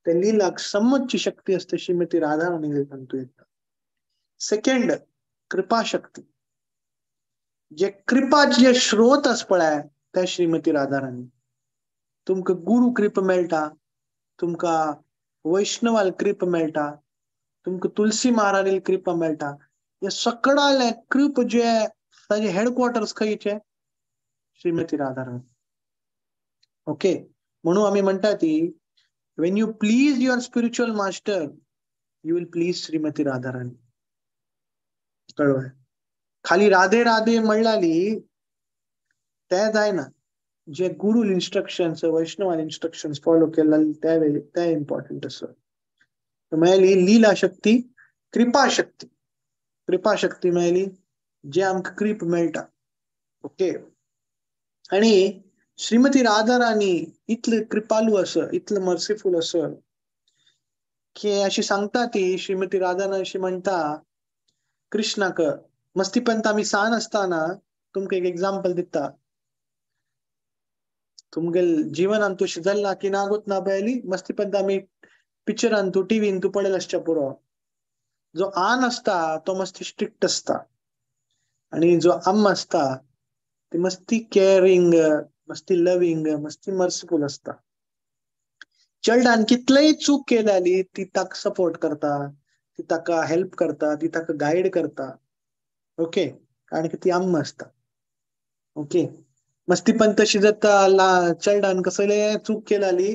त्या लीलाक समजची शक्ती असते श्रीमती राधा राणी सांगतो येता. सेकंड कृपा शक्ती. जे कृपाचे जे स्रोत आस पळय त्या श्रीमती राधा राणी. तुमकां गुरु कृप मेळटा तुमकां वैष्णवाल कृप मेळटा तुमकां तुलसी महाराणी कृपा मेळटा. हे सगळ्याले कृप जे ताजे हेडक्वार्टर्स खंयचे श्रीमती राधा राणी. ओके म्हणून आम्ही म्हणता ती when you please your spiritual master you will please Shrimati Radha राणी. कळलं. खाली राधे राधे म्हणलाली ते जायना. जे गुरु इन्स्ट्रक्शन्स वैष्णवान इन्स्ट्रक्शन्स फॉलो केला त्यावेळी ते इम्पॉर्टंट असं. मेळ्ळी लीला शक्ती कृपा शक्ती. कृपा शक्ती मेळ्ळी जे आमकां कृप मेळटा. ओके आणि श्रीमती राधा राणी इतलं कृपालू असं, इतलं मर्सीफुल असं की अशी सांगता ती श्रीमती राधा राणी अशी म्हणता कृष्णाक मस्तीपंत आम्ही सान असताना तुमका एक एक्झाम्पल दिता. तुमगेल जीवन तू शिजल्ला की नागोत ना बैली मस्तीपंत आम्ही पिक्चर तू टीव्ही तू पडेल असच्या पुरो. जो आन असता तो मस्ती स्ट्रिक्ट असता आणि जो अम्म असता ती मस्ती केअरिंग, मस्ती लविंग, मस्ती मर्सीफुल असता. चल्डान कितलंय चूक केल्याली ती ताका सपोर्ट करता, ती ताका हेल्प करता, ती ताका गाईड करता. ओके, कारण की ती अम्म असता. ओके, मस्ती पण तशी जाता चल्डान कसले चूक केल्याली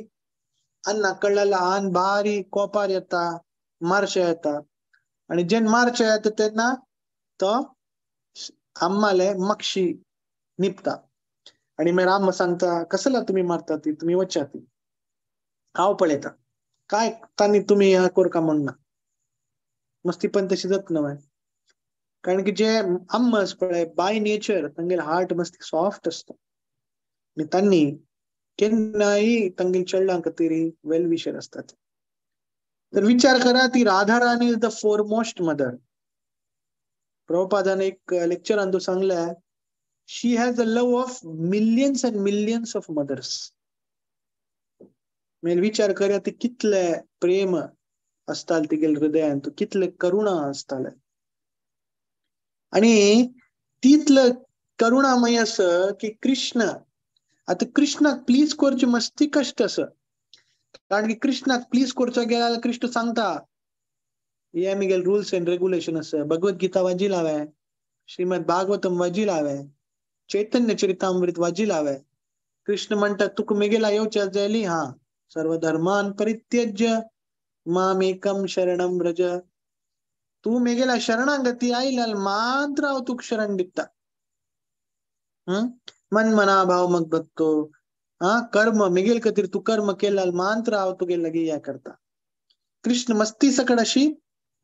अन्ना कळला आन भारी कोपार येता, मारशे येता आणि जेन मारशे येता तेन्ना तो अम्माले मक्षी निपता आणि मग राम सांगता कसला तुम्ही मारता ती, तुम्ही वच्चा ती हाव पळयता काय तानी तुम्ही ह्या कोरका म्हणना. मस्ती पण तशी जात नव्हे, कारण की जे अम्मस पळय बाय नेचर तांगेल हार्ट मस्ती सॉफ्ट असतो आणि तांनी केन्नाही तांगेल चल्डांक तरी वेल विशर असतात. तर विचार करा ती Radha Rani is the foremost mother. प्रभुपादान एक लेक्चर अंदू सांगलाय she has the love of millions and millions of mothers. म्हणजे विचार करा ती कितले प्रेम असताल तिगेल हृदयान, कितले करुणा असताले आणि तितलं करुणामय असं की कृष्ण आता कृष्णाक प्लीज करची मस्ती कष्ट असं, कारण की कृष्णाक प्लीज करचा गेला कृष्ण सांगता हे आमगेल रुल्स अँड रेग्युलेशन असं. भगवद्गीता वाजी लावे, श्रीमद भागवतम वाजी लावे, चैतन्य चरितामृत वाजी लावे. कृष्ण म्हणतात तुक मेगेला येऊच्या जायली हा सर्व धर्मान परित्यज्य मामेकम शरणम व्रज. तू मेगेला शरणागती आईलाल मात्र हांव तुक शरण दिता. मन मना भाव मग बघतो कर्म मेगेल कतीर तू कर्म केलाल मात्र हांव तुगे लगी या करता. कृष्ण मस्ती सकड अशी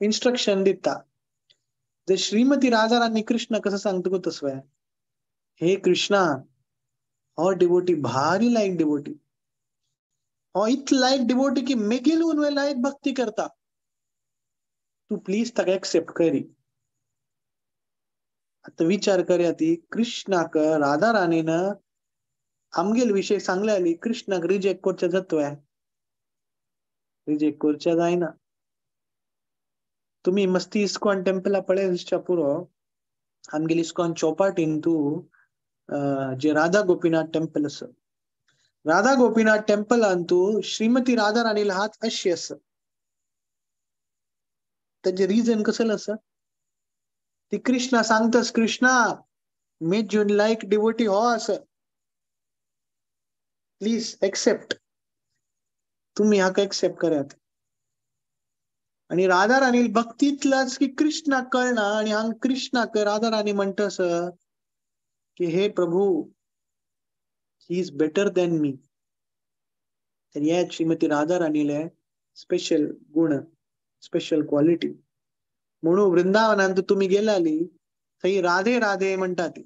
इन्स्ट्रक्शन दिता. जे श्रीमती राधा राणी कृष्ण कसं सांगतो गो तसं आहे. हे कृष्णा हो डिवोटी भारी लायक डिवोटी, हो इत लायक डिवोटी की मेगेल उनवे लायक भक्ती करता. तू प्लीज ताका एक्सेप्ट करी. आता विचार करूया ती कृष्णाक राधा राणीनं आमगेल विषय सांगल्याली कृष्णाक रिजेक्ट करच्या जातोय, रिजेक्ट करच्या जायना. तुम्ही मस्ती इस्कॉन टेम्पला पळयच्या पुरो आमगेल इस्कॉन चौपाटीन तू जे राधा गोपीनाथ टेम्पल असं, राधा गोपीनाथ टेम्पल तू श्रीमती राधा राणीला हात अशी असं. त्याचे रिझन कसं असं ती कृष्णा सांगतस कृष्णा मी जून लाईक डिवोटी हो असं, प्लीज एक्सेप्ट, तुम्ही हा एक्सेप्ट करात. आणि राधा राणी भक्तीतलाच की कृष्णा कळना आणि हांग कृष्णाक राधा राणी म्हणतस की हे प्रभू he is better than me. तर या श्रीमती राधा राणीले स्पेशल गुण, स्पेशल क्वालिटी. म्हणून वृंदावनात तुम्ही गेलाली थंय राधे राधे म्हणतात,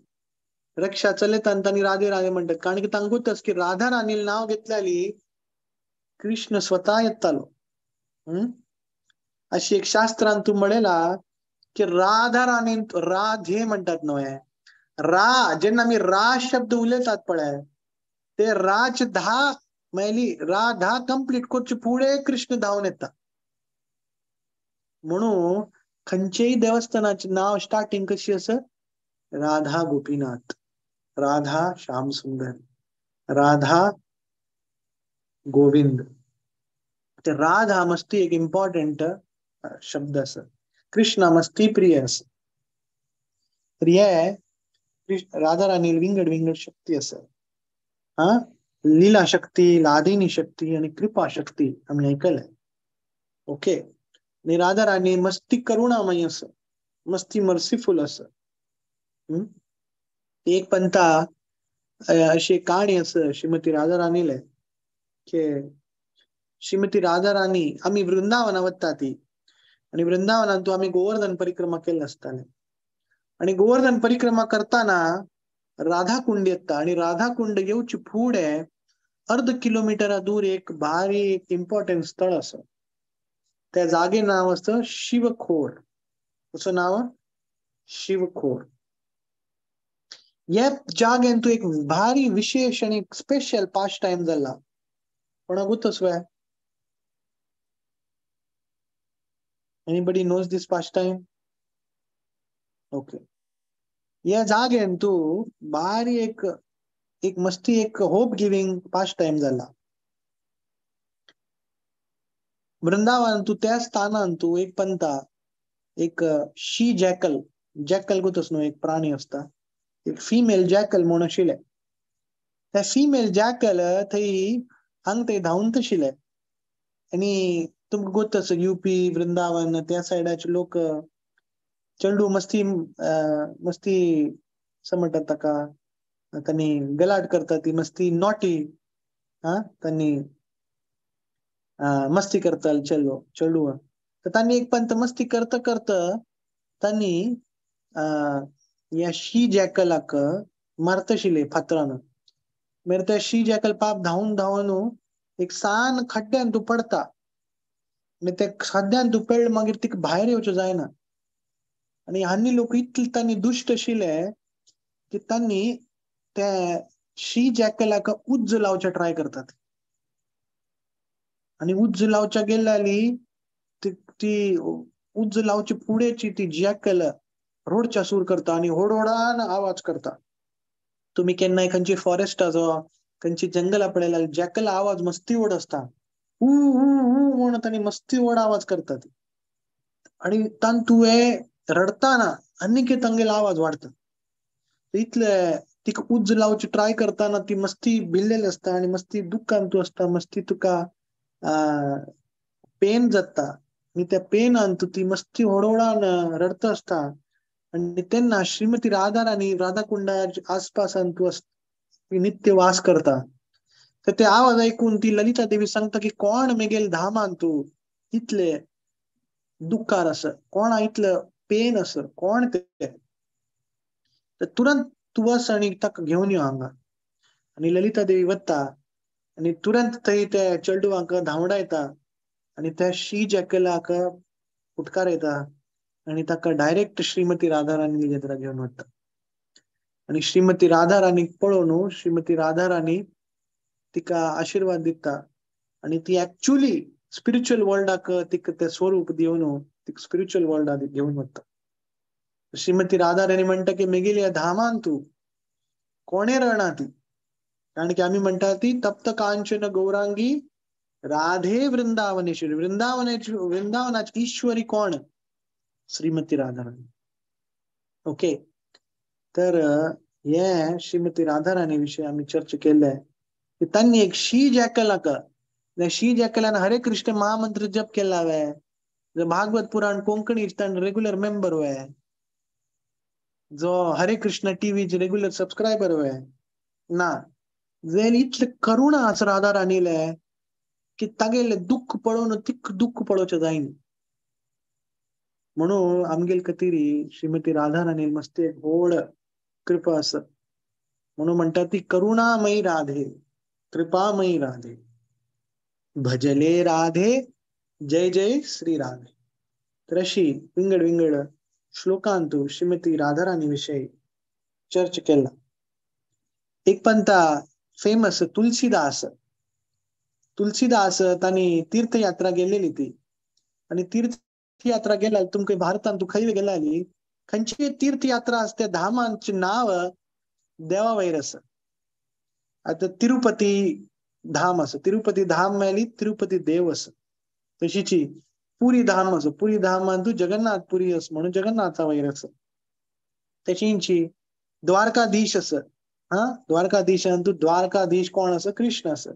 रक्षा चलतात आणि राधे राधे म्हणतात, कारण की तांगूतच की राधा राणी नाव घेतल्याली कृष्ण स्वतः येतालो. अशी एक शास्त्रांत तू म्हणेला की राधा राणी राधे म्हणतात नव्हे, रा जेन्ना मी रा शब्द उलयतात पळय ते राच धा मैली राधा कंप्लीट करचे पुढे कृष्ण धावून येतात. म्हणून खंयचेही देवस्थानाचे नाव स्टार्टिंग कशी असं राधा गोपीनाथ, राधा श्याम सुंदर, राधा गोविंद. ते राधा मस्ती एक इम्पॉर्टंट शब्द असं, कृष्णा मस्ती प्रिय असं. तर हे राधा राणी विंगड विंगड शक्ती असं हा, लीला शक्ती, लादिनी शक्ती आणि कृपा शक्ती आम्ही ऐकलंय. ओके, आणि राधा राणी मस्ती करुणामय असं, मस्ती मर्सीफुल असं. एक पंथा अशी कहाणी असं श्रीमती राधा राणीले की श्रीमती राधा राणी आम्ही वृंदावना वत्ता ती आणि वृंदावनात आम्ही गोवर्धन परिक्रमा केलं असताना आणि गोवर्धन परिक्रमा करताना राधाकुंड येता आणि राधाकुंड येवची फुडे अर्ध किलोमीटर दूर एक भारी एक इम्पॉर्टंट स्थळ असं. त्या जागे नाव असतं शिवखोर. कसं नाव? शिवखोर. या जागेन तू एक भारी विशेष आणि स्पेशल पास्ट टाइम झाला. कोणा गुतस वय? Anybody knows this pastime? Okay. या जागेन तू भारी एक मस्ती एक होप गिविंग पास्ट टाइम झाला. वृंदावन तू त्या स्थानान तू एक पंथा एक शी जॅकल जॅकल गुतस न्हू एक प्राणी असता. एक फिमेल जॅकल म्हणून आशिल्ले. त्या फिमेल जॅकल थंय हांग थंय धांवून आशिल्ले आणि तुमकां गोत यूपी वृंदावन त्या सायडाचे लोक चेडू मस्ती मस्ती असं म्हणतात ताका त्यांनी गलाट करतात ती मस्ती नॉटी. त्यांनी मस्ती करता चेडू तर त्यांनी एक पंत मस्ती करता करता त्यांनी या शी जॅकलाक मारतशिले फातरान. मागीर त्या शी जॅकल पाप धांवून धांवून एक सान खड्ड्यान तू पडता आणि त्या खड्ड्यान तू पडलं मागीर तिका भायर येवचें जायना. आणि हानी लोक इतले त्यांनी दुष्ट आशिल्ले की त्यांनी त्या शी जॅकलाक उज्ज लावचे ट्राय करतात. आणि उज्ज लावच्या गेल्याली ती उज्ज लावची पुढेची ती जॅकल रोडच्या सूर करता आणि होडहोडान आवाज करता. तुम्ही केन्नाय खंयची फॉरेस्ट आसो खंयची जंगला पळयल्यार जॅकल आवाज मस्ती व्हड असता. म्हणून त्यांनी मस्ती व्हड आवाज करतात. आणि तान तुवें रडताना आनीक तांगेलो आवाज वाढता. इतले तिका उज्ज लावची ट्राय करताना ती मस्ती भिल्लेली असता आणि मस्ती दुःखान तू असता. मस्ती तुका पेन जाता आणि त्या पेनान तू ती मस्ती होडहोडान रडता असता. आणि तेन्ना श्रीमती राधा राणी राधाकुंडाच्या आसपासान तू नित्य वास करता. तर ते आवाज ऐकून ती ललिता देवी सांगता की कोण मेगेल धामान तू इतले दुःखार असं कोण इतलं पेन असं कोण ते. तर तुरंत तू वस आणि ताका घेऊन यो हांगा. आणि ललिता देवी वता आणि तुरंत थंय त्या चेडवाक धांवडा येता आणि त्या शी जॅकलाक फुटकार येता आणि ताका डायरेक्ट श्रीमती राधा राणी घेतरा घेऊन वता. आणि श्रीमती राधा राणीक पळोवन श्रीमती राधा राणी तिका आशीर्वाद दिता आणि ती ऍक्च्युअली स्पिरिच्युअल वर्ल्डाक तिका ते स्वरूप दिवन तिका स्पिरिच्युअल वर्ल्डाक घेऊन वता. श्रीमती राधा राणी म्हणटा की मेगेली धामान तू कोणे रळना ती. कारण की आम्ही म्हणटा ती तप्त कांचन गौरांगी राधे वृंदावनेश्वरी. वृंदावनाची ईश्वरी कोण? श्रीमती राधा राणी. ओके. तर हे श्रीमती राधा राणी विषयी आम्ही चर्चा केले की त्यांनी एक शी जॅकलाक शी जॅकलान हरे कृष्ण महामंत्र जप केला वे भागवत पुराण कोंकणी रेग्युलर मेंबर वे जो हरे कृष्ण टीव्ही रेग्युलर सब्सक्रायबर वे ना वेल इतले करुणा आज राधा राणीले की तागेले दुःख पळोवन तिक दुःख पळोवचें जायना. म्हणून आमगेल कतिरी श्रीमती राधा राणी मस्त एक व्हड कृपा आसा. म्हणून म्हणटा ती करुणामयी राधे कृपामयी राधे भजले राधे जय जय श्री राधे. तर अशी विंगड विंगड श्लोकांतू श्रीमती राधा राणी विषयी चर्चा केला. एक पंथा फेमस तुलसीदास तांणी तीर्थयात्रा गेलेली ती आणि तीर्थयात्रा गेल्या तुमका भारतान तू खंय गेलाली खंयची तीर्थयात्रा असते धामांचे नाव देवा वयर आसा. आता तिरुपती धाम असं तिरुपती धाम मेळ्ळी तिरुपती देव असं. तशीची पुरी धाम असं पुरी धाम तू जगन्नाथ पुरी अस म्हणून जगन्नाथा वयर असं. तशींची द्वारकाधीश असं द्वारकाधीश तू द्वारकाधीश कोण असं कृष्ण असं.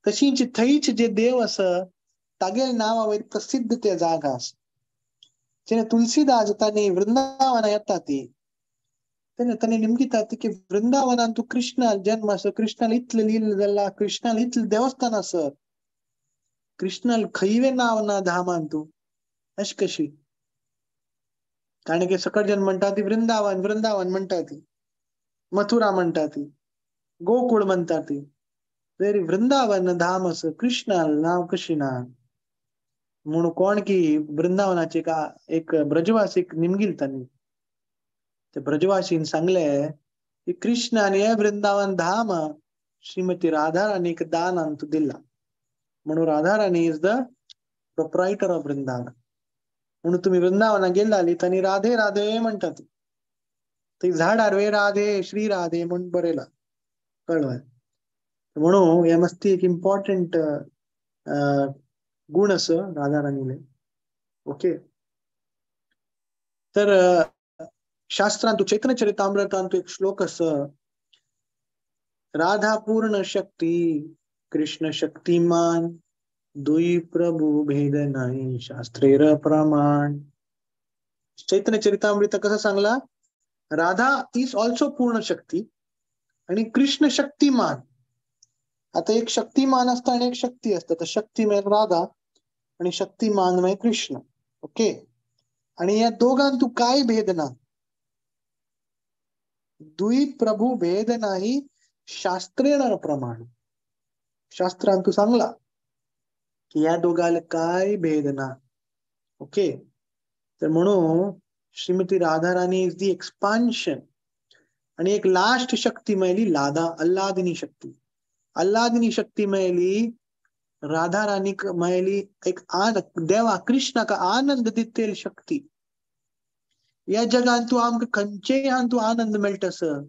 तशींची थंयच जे देव असं तागे नावा वयर प्रसिद्ध ते जागा असं. जेणे तुलसीदास तांणी वृंदावन येता ती तांणी निमगिता की वृंदावनान तू कृष्ण जन्म असं कृष्णाला इतलं लील जाला कृष्णाला इतलं देवस्थान असं कृष्णाला खैवे नाव ना धामान तू अशी कशी. कारण की सकळ जन म्हणटा ती वृंदावन वृंदावन म्हणटा ती मथुरा म्हणतात ती, गोकुळ म्हणतात ती, तरी वृंदावन धाम असं कृष्ण नाव कशी ना म्हणून कोण की वृंदावनाचे का एक ब्रजवासिक निमगिल त्यांनी ते ब्रजवासीन सांगले की कृष्णाने वृंदावन धाम श्रीमती राधा राणीक दान अंत दिला म्हणून Radha Rani is the proprietor of Vrindavan. म्हणून तुम्ही वृंदावना गेलाली त्यांनी राधे राधे म्हणतात. ते झाडार वे राधे श्री राधे म्हणून बरेला कळवाय. म्हणून हे मस्ती एक इम्पॉर्टंट गुण असं राधा राणीले. ओके. तर शास्त्रांतू चैतन्य चरितामृतांतू एक श्लोक असं, राधा पूर्ण शक्ती कृष्ण शक्तिमान दुई प्रभू भेद नाही शास्त्रेर प्रमाण. चैतन्य चरितामृत कसं सांगला, राधा इज ऑल्सो पूर्ण शक्ती आणि कृष्ण शक्तिमान. आता एक शक्तिमान असतं आणि एक शक्ती असतं, तर शक्तिमय राधा आणि शक्तिमानमय कृष्ण. ओके. आणि या दोघांतू काय भेद ना, दुई प्रभू भेद नाही शास्त्रेण प्रमाण. शास्त्रांतू सांगला की या दोघाला काय भेद ना. ओके. तर म्हणून Shrimati Radha Rani is the expansion. आणि एक लास्ट शक्ती मिळाली अल्लादिनी शक्ती. अल्लादिनी शक्ती मिळाली राधा राणी मिळाली एक देवा कृष्णा का आनंद दितेल शक्ती. या जगात तू आमक खंचे तू आनंद मिळत असं,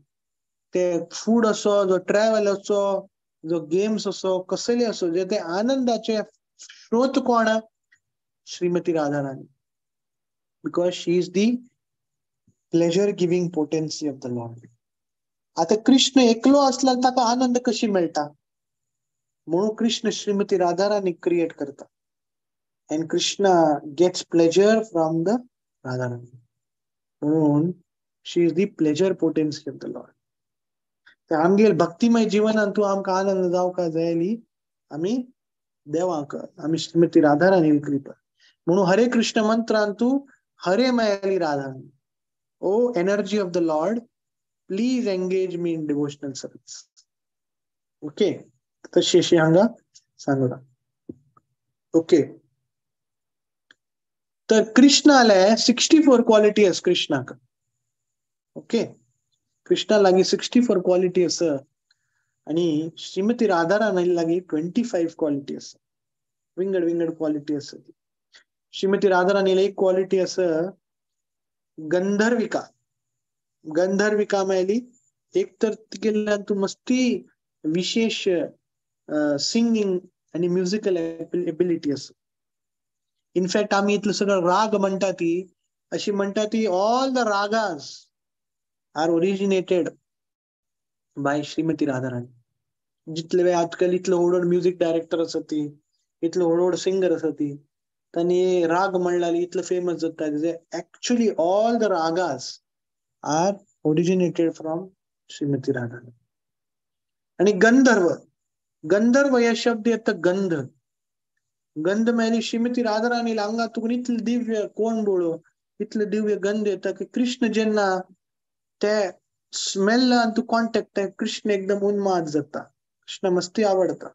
ते फूड असो, जो ट्रॅव्हल असो, जो गेम्स असो, कसले असो, जे ते आनंदाचे स्रोत कोण, Shrimati Radha Rani. Because she is the pleasure giving potency of the Lord. आता कृष्ण एकलो असला ताका आनंद कशी मिळता, म्हणून कृष्ण श्रीमती राधा राणी क्रिएट करता. And Krishna gets pleasure from the Radha Rani. म्हणून she is the pleasure potency of the Lord. तर आमगेल भक्तिमय जीवनांतू आमका आनंद जावका जायली आम्ही देवाक, आम्ही श्रीमती राधा राणी कृपा. म्हणून हरे कृष्ण मंत्रांतू हरे मयाली Radha. O energy of the Lord, please engage me in devotional service. Okay. तशी अशी हांगा सांगला. ओके. तर कृष्णाला 64 क्वालिटी अस कृष्णाक. ओके. कृष्णा लागी 64 क्वालिटी अस आणि श्रीमती राधा राणी लागी 25 क्वालिटी अस. विंगड विंगड क्वालिटी अस. श्रीमती राधा राणीला एक क्वालिटी अस गंधर्विका. गंधर्विका मेली एक तर तिला तू मस्ती विशेष सिंगिंग आणि म्युझिकल एबिलिटी असं. इनफॅक्ट आम्ही इथलं सगळं राग म्हणतात ती अशी म्हणतात ती all the ragas are originated by Shrimati Radha Rani. जितले वेळ आजकाल इथलं ओढोड म्युझिक डायरेक्टर असत, इथलं ओढोड सिंगर असत, त्यांनी राग म्हणलाली इथलं फेमस जातात. Actually all the ragas are originated from Shrimati Radha. आणि गंधर्व, गंधर्व या शब्द येतं गंध. गंध म्हणजे श्रीमती राधा राणी अंगातून इथलं दिव्य कोण बोळो, इथलं दिव्य गंध येतं की कृष्ण ज्यांना त्या स्मेल तू कॉन्टॅक्ट आहे, कृष्ण एकदम उन्माद जाता, कृष्ण मस्ती आवडता.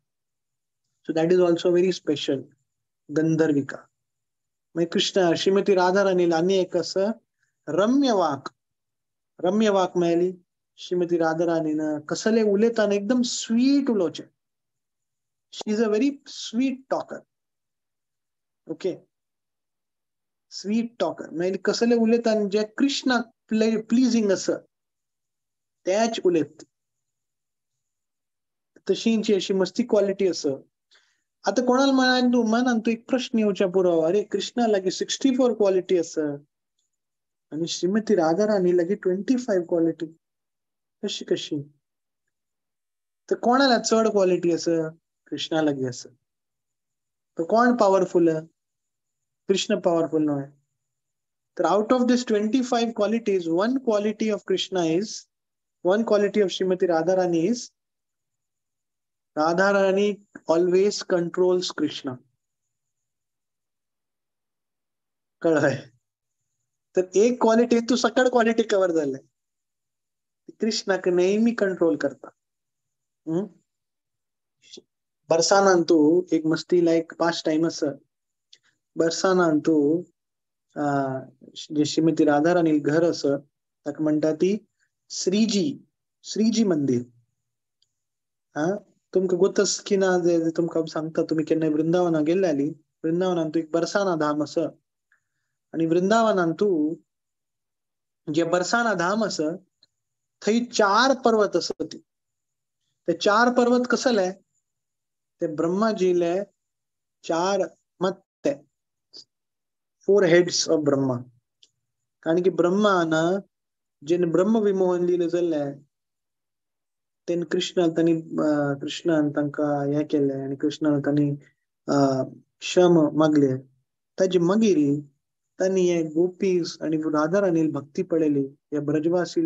So that is also very special Gandharvika. म्हणजे कृष्ण श्रीमती राधा राणीला आणि एक असं रम्य वाक, रम्य वाक मिळाली श्रीमती राधा राणीनं. कसले उलेताना एकदम स्वीट उलोचे. She is a very sweet talker. Okay. Sweet talker म्हणजे कसले उलेताना जे कृष्णा प्लीजिंग असं त्याच उलेत तशींची अशी मस्ती क्वालिटी असं. आता कोणाला म्हणाल तू एक प्रश्न येऊच्या पुरावा, अरे कृष्णा लागे 64 क्वालिटी असं आणि श्रीमती राधा राणी लागे 25 क्वालिटी कशी कशी. तर कोणाला चढ क्वालिटी असं, कृष्णा लागे असं. तर कोण पॉवरफुल, कृष्ण पॉवरफुल नव्हे. तर out of this 25 qualities, one quality of Krishna is, one quality of Shrimati Radha Rani is Radha Rani always controls Krishna. कळलंय. तर एक क्वालिटी तू सकड क्वालिटी कव्हर झालंय. कृष्णाक नेहमी कंट्रोल करता. बरसानंतू एक मस्तीला एक पाच टाइम असं बरसानंतू जे श्रीमती राधाराणी घर असं ताका म्हणटा ती श्रीजी मंदिर. तुमकां गोतस की ना तुमकां सांगता, तुम्ही केन्ना वृंदावना गेल्ली, वृंदावनांतू एक बरसाना धाम असं, आणि वृंदावनांतू जे बरसाना धाम असं थंय 4 पर्वत असत. ते 4 पर्वत कसले, ते ब्रह्माजीले 4 मत्ते 4 हेड्स ऑफ ब्रह्मा. कारण की ब्रह्मान जेने ब्रह्म विमोहन लिहिलं जाल्लें तेन कृष्णान तांकां हे केलें आणि कृष्णान तांणी क्षम मागले. ताजे मागीर तांणी हे गोपीस आणि राधाराणी भक्ती पळयली, हे ब्रजवासी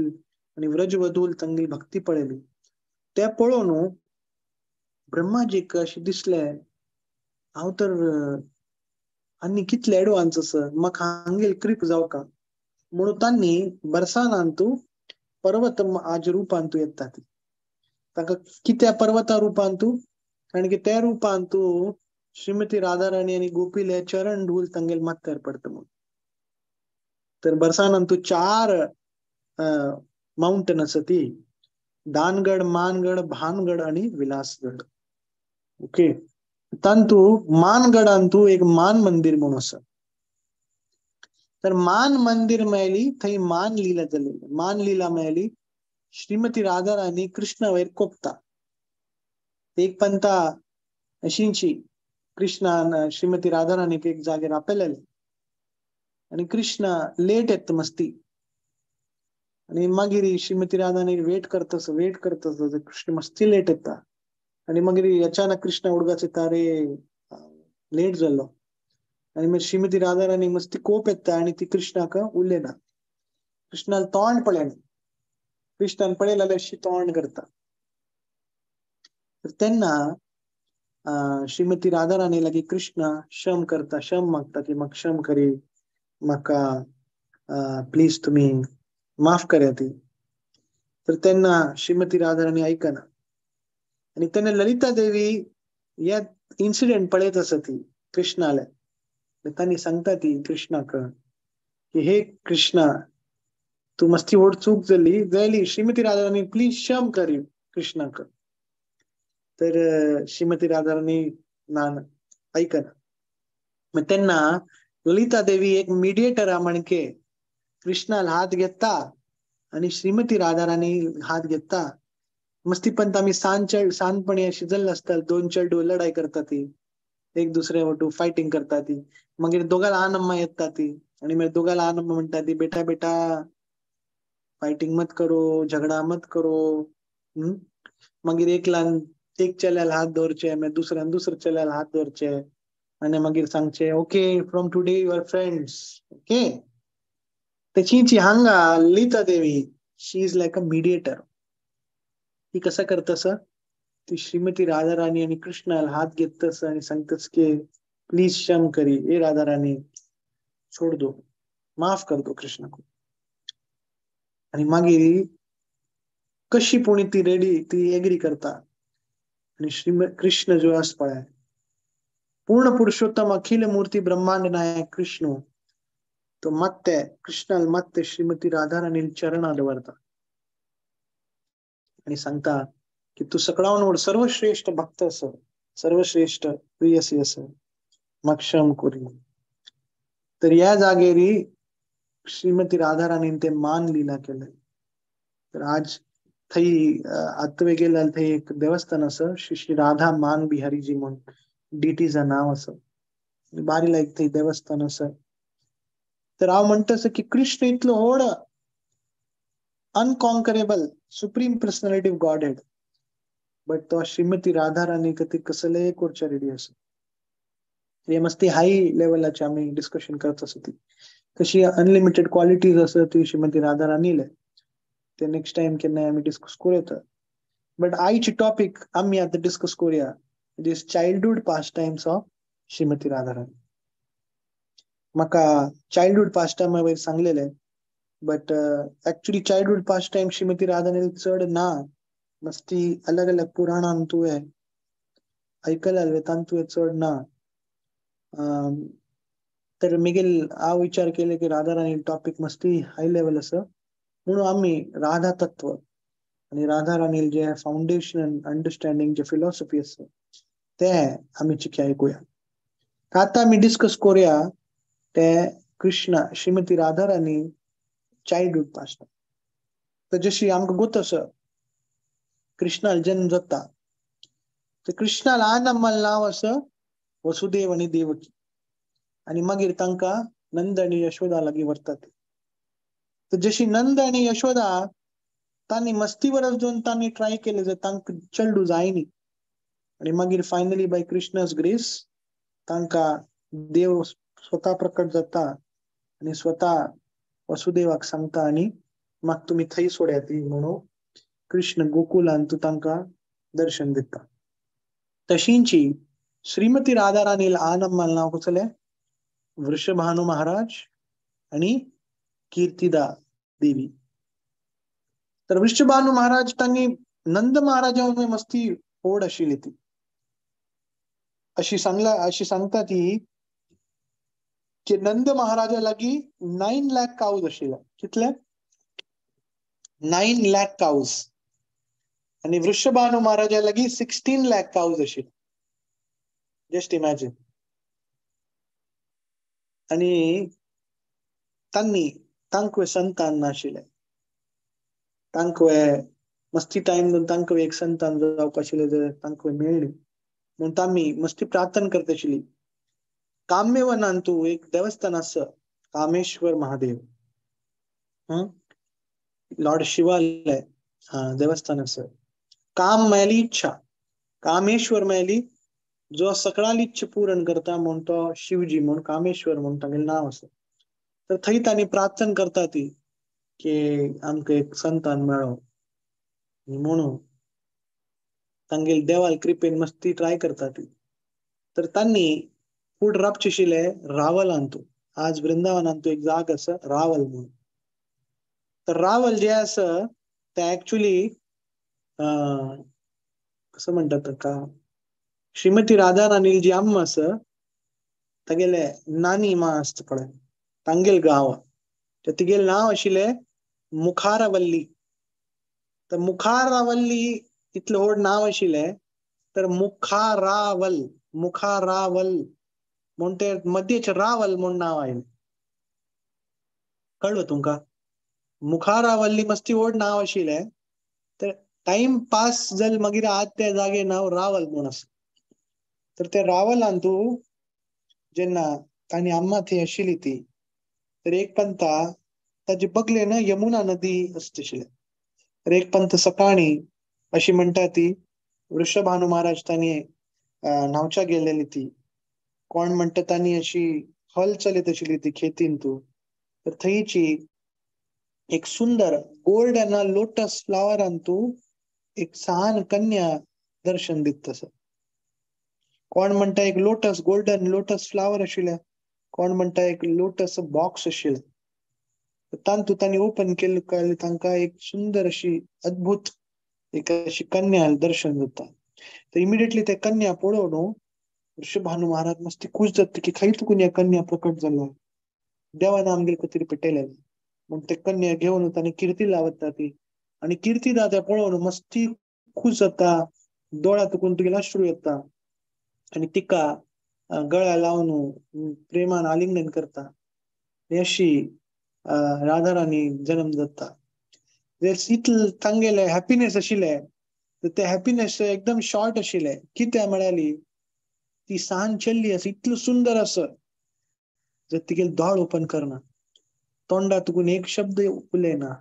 आणि व्रजवधूल तांगेली भक्ती पळयली. ते पळोवन ब्रह्माजीक अशें दिसलें, हांव तर आनी कितले एडवान्स आसा, म्हाका हांगेल कृप जावका म्हणून तांणी बरसानांतू पर्वत आज रुपांतू येतात. ताका कित्या पर्वता रुपांतू, कारण की त्या रुपांतू श्रीमती राधाराणी आणि गोपीले चरण धूल तांगेल माथ्यार पडता म्हणून. तर बरसानंतू 4 माउंटन आसा ती, दानगड, मानगड, भानगड आणि विलासगड. ओके. तांतू मानगडांतू एक मान मंदिर म्हणून आसा. तर मान मंदिर मेळ्ळी थंय मान लीला जाली. मान लीला मेळ्ळी श्रीमती राधाराणी कृष्णा वयर कोपता. एक पंता अशींची कृष्णान श्रीमती राधाराणीक एक जाग्यार आपयलेले आणि कृष्णा लेट येता मस्ती, आणि मागीर श्रीमती राधाराणी वेट करता कृष्ण मस्ती लेट येता, आणि मागीर अचानक कृष्णा उडगास येता, रे लेट जाल्लो, आणि मागीर श्रीमती राधाराणी मस्ती कोप येता आणि ती कृष्णाक उरलेना. कृष्णाल तोंड पळयना, कृष्णान पळयलें जाल्यार अशी तोंड करता. तर तेन्ना श्रीमती राधाराणी लागीं कृष्णा क्षम करता, क्षम मागता की म्हाका क्षम करी, म्हाका प्लीज तुम्ही माफ करा ती. तर तेन्ना श्रीमती राधाराणी आयकना, आणि तेन्ना ललिता देवी या इन्सिडेंट पळयत आसा ती कृष्णाले. तांणी सांगता ती कृष्णाक की हे कृष्णा, तू मस्ती व्हड चूक जाली, श्रीमती राधाराणी प्लीज क्षम करी कृष्णाक. तर श्रीमती राधाराणी ना ऐकना. मग तेन्ना ललिता देवी एक मिडिएटर म्हणके कृष्णाला हात घेता आणि श्रीमती राधाराणी हात घेता. मस्ती पण आम्ही सांजपणी अशी जाल्ले आसता, 2 चेडू लढाई करता ती, एक दुसरे वटू फायटिंग करता ती. मागीर दोगाला आनम्मा येता ती, आणि मागीर दोगाला आनम्मा म्हणटा ती, बेटा बेटा फायटिंग मत करो, झगडा मत करो. मागीर एक चल्याला हात दवरचे, मागीर दुसरे चल्याला हात दवरचे, आणि मागीर सांगचे okay from today you are friends. Okay. त्याची हांगा Lalita Devi she is like a mediator. ती कसं करतस, ती श्रीमती राधाराणी आणि कृष्णाला हात घेतस आणि सांगतस की प्लीज क्षम करी, ए राधाराणी छोड़ दो, माफ कर दो कृष्ण को. आणि मागीर कशी पुणी ती ती एग्री करता, आणि कृष्ण जो आस पळय पूर्ण पुरुषोत्तम अखिल मूर्ती ब्रह्मांड नायक कृष्ण, तो ಮತ್ತೆ कृष्णाल ಮತ್ತೆ श्रीमती राधाराणी चरणात दवरता आणि सांगता की तू सगळ्यांवर सर्वश्रेष्ठ भक्त अस, सर्वश्रेष्ठ प्रियसी अस, म्हाका क्षम करी. तर या जागेरी श्रीमती राधाराणी ते मान लीला केले. तर आज थंय आत्वे गेल्यार थंय एक देवस्थान असं, श्री राधा मान बिहारीजी म्हणून डीटीचं नाव असं, बारी लायक थंय देवस्थान असं. तर हांव म्हणटा की कृष्ण इतलो व्हड unconquerable supreme personality of godhead, but तो श्रीमती राधाराणी ती कसले करच्या रेडी असं. हे मस्ती हाय लेवलाचे आम्ही डिस्कशन करत असो, ती कशी अनलिमिटेड क्वालिटीज असं ती श्रीमती राधाराणीले ते नेक्स्ट टाइम केन्ना आम्ही डिस्कस करूया. बट आयची टॉपिक आम्ही आता डिस्कस करूया, it is childhood pastimes of Shrimati Radharani. म्हाका चाइल्डहुड पास्ट टाइम वयर सांगलेले but actually childhood pastime Shrimati राधानील चड ना मस्ती अलग अलग पुराणां तुवें आयकलां तांतुवें चड ना. तर मिगेल हांव विचार केले की राधा राणी टॉपिक मस्ती हाय लेवल आसा म्हणून आमी राधा तत्व आणि राधा राणी जे फाउंडेशन अंडरस्टँडिंग जे फिलॉसॉफी आसा ते आमी चिकी आयकुया. आता आमी डिस्कस करूया ते कृष्णा श्रीमती राधा राणी चाइल्डहुड पास्ट. तर जशी आमकां गोत आसा कृष्णाल जन्म जाता तर कृष्णाल आनंदमल नाव आसा वसुदेव आणि देवकी आणि मागीर तांकां नंद आणि यशोदा लागीं व्हरतात. तर जशी नंद आणि यशोदा तांणी मस्ती वरस दोन तांणी ट्राय केले जर तांकां चेडूं जायनी आणि मागीर फायनली बाय कृष्णास ग्रेस तांकां देव स्वता प्रकट जाता आणि स्वता वसुदेवाक सांगता आणि म्हाका तुमी थंय सोड्यात म्हणून कृष्ण गोकुलान तू तांकां दर्शन दिता. तशींची श्रीमती राधा राणील आनंदमल नाव कसलें वृषभानु महाराज आणि कीर्तिदा देवी. तर वृषभानु महाराज तांणी नंद महाराजा मस्ती ओढ आशिल्ली ती अशी सांगता ती की नंद महाराजा लागीं 9 लाख काउज आशिल्ले. कितले 9 लाख काउज आणि वृषभानु महाराजा लागीं 16 लाख काउज आशिल्ले. Just imagine. आणि तांकां संतान नाशिल्ले. तांकां मस्ती टाइम तांकां एक संतान जावपाक आशिल्लें जाल्यार तांकां मेळ्ळी म्हणून तांणी मस्ती प्रार्थना करता आशिल्ली. काम्यवनान तू एक देवस्थान आसा कामेश्वर महादेव लॉर्ड शिवालय देवस्थान आसा. काम मेळ्ळी इच्छा कामेश्वर मेळ्ळी जो सगळ्याली इच्छा पूर्ण करता म्हणून तो शिवजी म्हणून कामेश्वर म्हणून तांगेलें नाव आसा. तर थंय तांणी प्रार्थना करता ती की आमकां एक संतान मेळ्ळो म्हणून तांगेल देवाल कृपेन मस्ती ट्राय करता ती. तर तांणी फूड रावचे आशिल्ले रावलांत. आज वृंदावनांत एक जाग आसा रावल म्हणून. तर रावल जे आसा ते एक्चुअली कसं म्हणटात ताका श्रीमती राधा राणी जी अम्मा आसा तागेले नानी माँ आसता पळय तांगेल गांव. तर तिगेल नाव आशिल्लें मुखारवल्ली. तर मुखारवल्ली इतलें व्हड नाव आशिल्लें तर मुखारावल म्हणून ते मध्येचे रावल म्हणून नाव आयलें. कळ्ळो तुमकां. मुखारावल्ली मस्ती व्हड नाव आशिल्लें तर टाइम पास जाल मागीर आज त्या जागे नाव रावल म्हणून आसा. तर ते रावलान तू जेन्ना तांणी अम्मा थंय आशिल्ली ती तर एक पंता ताजे बगले ना यमुना नदी आसता आशिल्लें. तर एक पंत सकाळी अशी म्हणटा ती वृषभानु महाराज तांणी न्हांवच्या गेलेली ती कोण म्हणटा तांणी अशी हल चलत आशिल्ली ती खेतीन तू. तर थंयची एक सुंदर गोल्डन लोटस फ्लावरान तू एक सहान कन्या दर्शन दिता तसं. कोण म्हणटा एक लोटस गोल्डन लोटस फ्लावर आशिल्लें कोण म्हणटा एक लोटस बॉक्स आशिल्लें. तांतू तांणी ओपन केले तांकां एक सुंदर अशी अद्भुत एक अशी कन्या दर्शन जाता. तर इमिडिएटली ते कन्या पळोवन वृषभानु महाराज मस्ती खूश जाता की खंय तुकून ह्या कन्या प्रकट जाल्या देवान आमगेर खंय पेटयलें म्हणून ते कन्या घेवन तांणी कीर्ती लावता ती आणि कीर्ती दा ते पळोवन मस्ती खूश जाता. दोळ्या तुकून तुगेले अश्रू येता आणि तिका गळ्या लावन प्रेमान आलिंगन करता. अशी राधा राणी जन्म जाता. इतलें तांगेले हॅपीनेस आशिल्लें तर ते हॅपीनेस एकदम शॉर्ट आशिल्लें. कित्याक म्हळ्याली ती सान चल्ली आसा इतलो सुंदर आसा जर तिगेले दोळ ओपन करना तोंडा तुकून एक शब्द उलयना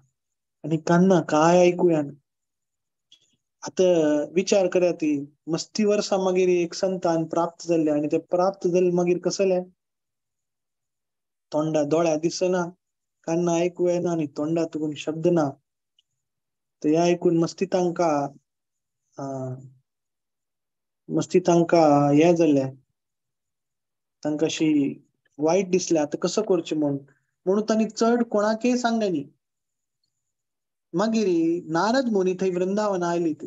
आणि कान्ना काय आयकुया. आता विचार करा ती मस्ती वर्सां मागीर एक संतान प्राप्त जाल्ले आणि ते प्राप्त जाल्ले मागीर कसले तोंडा दोळ्या दिसना कान्ना आयकू येना आणि तोंडा तुकून शब्द ना. तर हे आयकून मस्ती तांकां हे जाल्लें तांकां अशी वायट दिसलें आता कसं करचें म्हणून. म्हणून तांणी चड कोणाकय सांगनी. मागीर नारद मुनी थंय वृंदावन आयली ती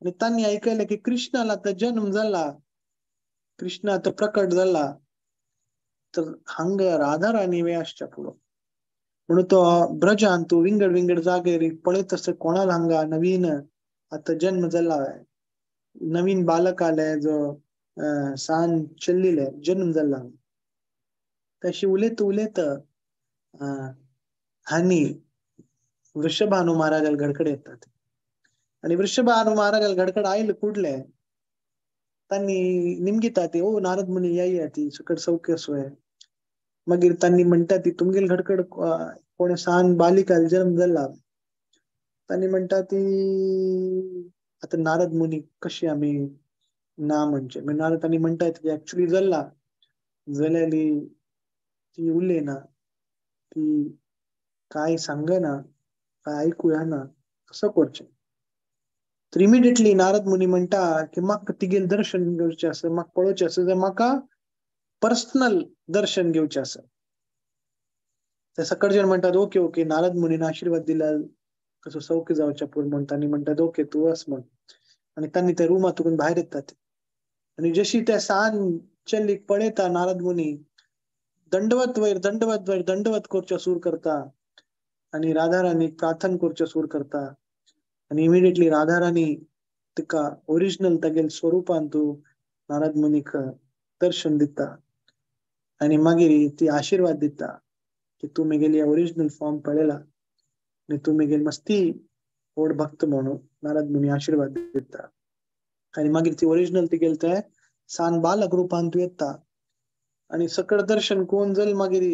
आणि तांणी ऐकले की कृष्णाला आता जन्म जाला, कृष्ण आता प्रकट जाला, तर हांग राधा राणी वे आसच्या पुढं. म्हणून तो ब्रजान तू विंगड विंगड जागेर पळयत असं कोणाला हांगा नवीन आता जन्म जाला, नवीन बालक आले जो सान चल्लीले जन्म जाला. तशी उलयत उलयत हानी वृषभानु महाराजाला घडकडे येतात. आणि वृषभानु महाराजाला घडकड आयल कुडले तांणी निमगिता ती ओ नारद मुनी या ती सकट सौख्य सोय. मागीर तांणी म्हणटा ती तुमगेल घडकड कोणे सान बालिकाल जन्म जाला. तांणी म्हणटा ती आता नारद मुनी कशी आम्ही ना म्हणजे नारद तांणी म्हणटा ती ऍक्च्युली जाला जाल्यार ती उलयना, ती काय सांगना, काय ऐकूया ना, कसं करचें. तर इमिडिएटली नारद मुनी म्हणटा की म्हाका तिगेल दर्शन घेवचें आसा, म्हाका पळोवचें आसा, जाल्यार म्हाका पर्सनल दर्शन घेवचें आसा. ते सकळच्यान म्हणटात ओके ओके. नारद मुनीन आशीर्वाद दिला कसो सौख्य जावच्या पूर म्हण. तांणी म्हणटात ओके तू वच म्हण. आणि तांणी त्या रुमांतून भायर येतात. आणि जशी त्या सान चल्लीक पळयता नारद मुनी दंडवत वयर दंडवत वयर दंडवत करचो सूर करता आणि राधा राणीक प्रार्थना करचो सूर करता. आणि इमिडिएटली राधा राणी तिका ओरिजिनल तागेल स्वरूपान तू नारद मुनीक दर्शन दिता आणि मागीर ती आशीर्वाद दिता की तू मेगेली ओरिजिनल फॉर्म पळयला आणि तू मेगेल मस्ती व्हड भक्त म्हणून नारद मुनी आशीर्वाद दिता. आणि मागीर ती ओरिजिनल तिगेल ते सान बालक रूपान तू येता आणि सकळ दर्शन कोण जल मागीर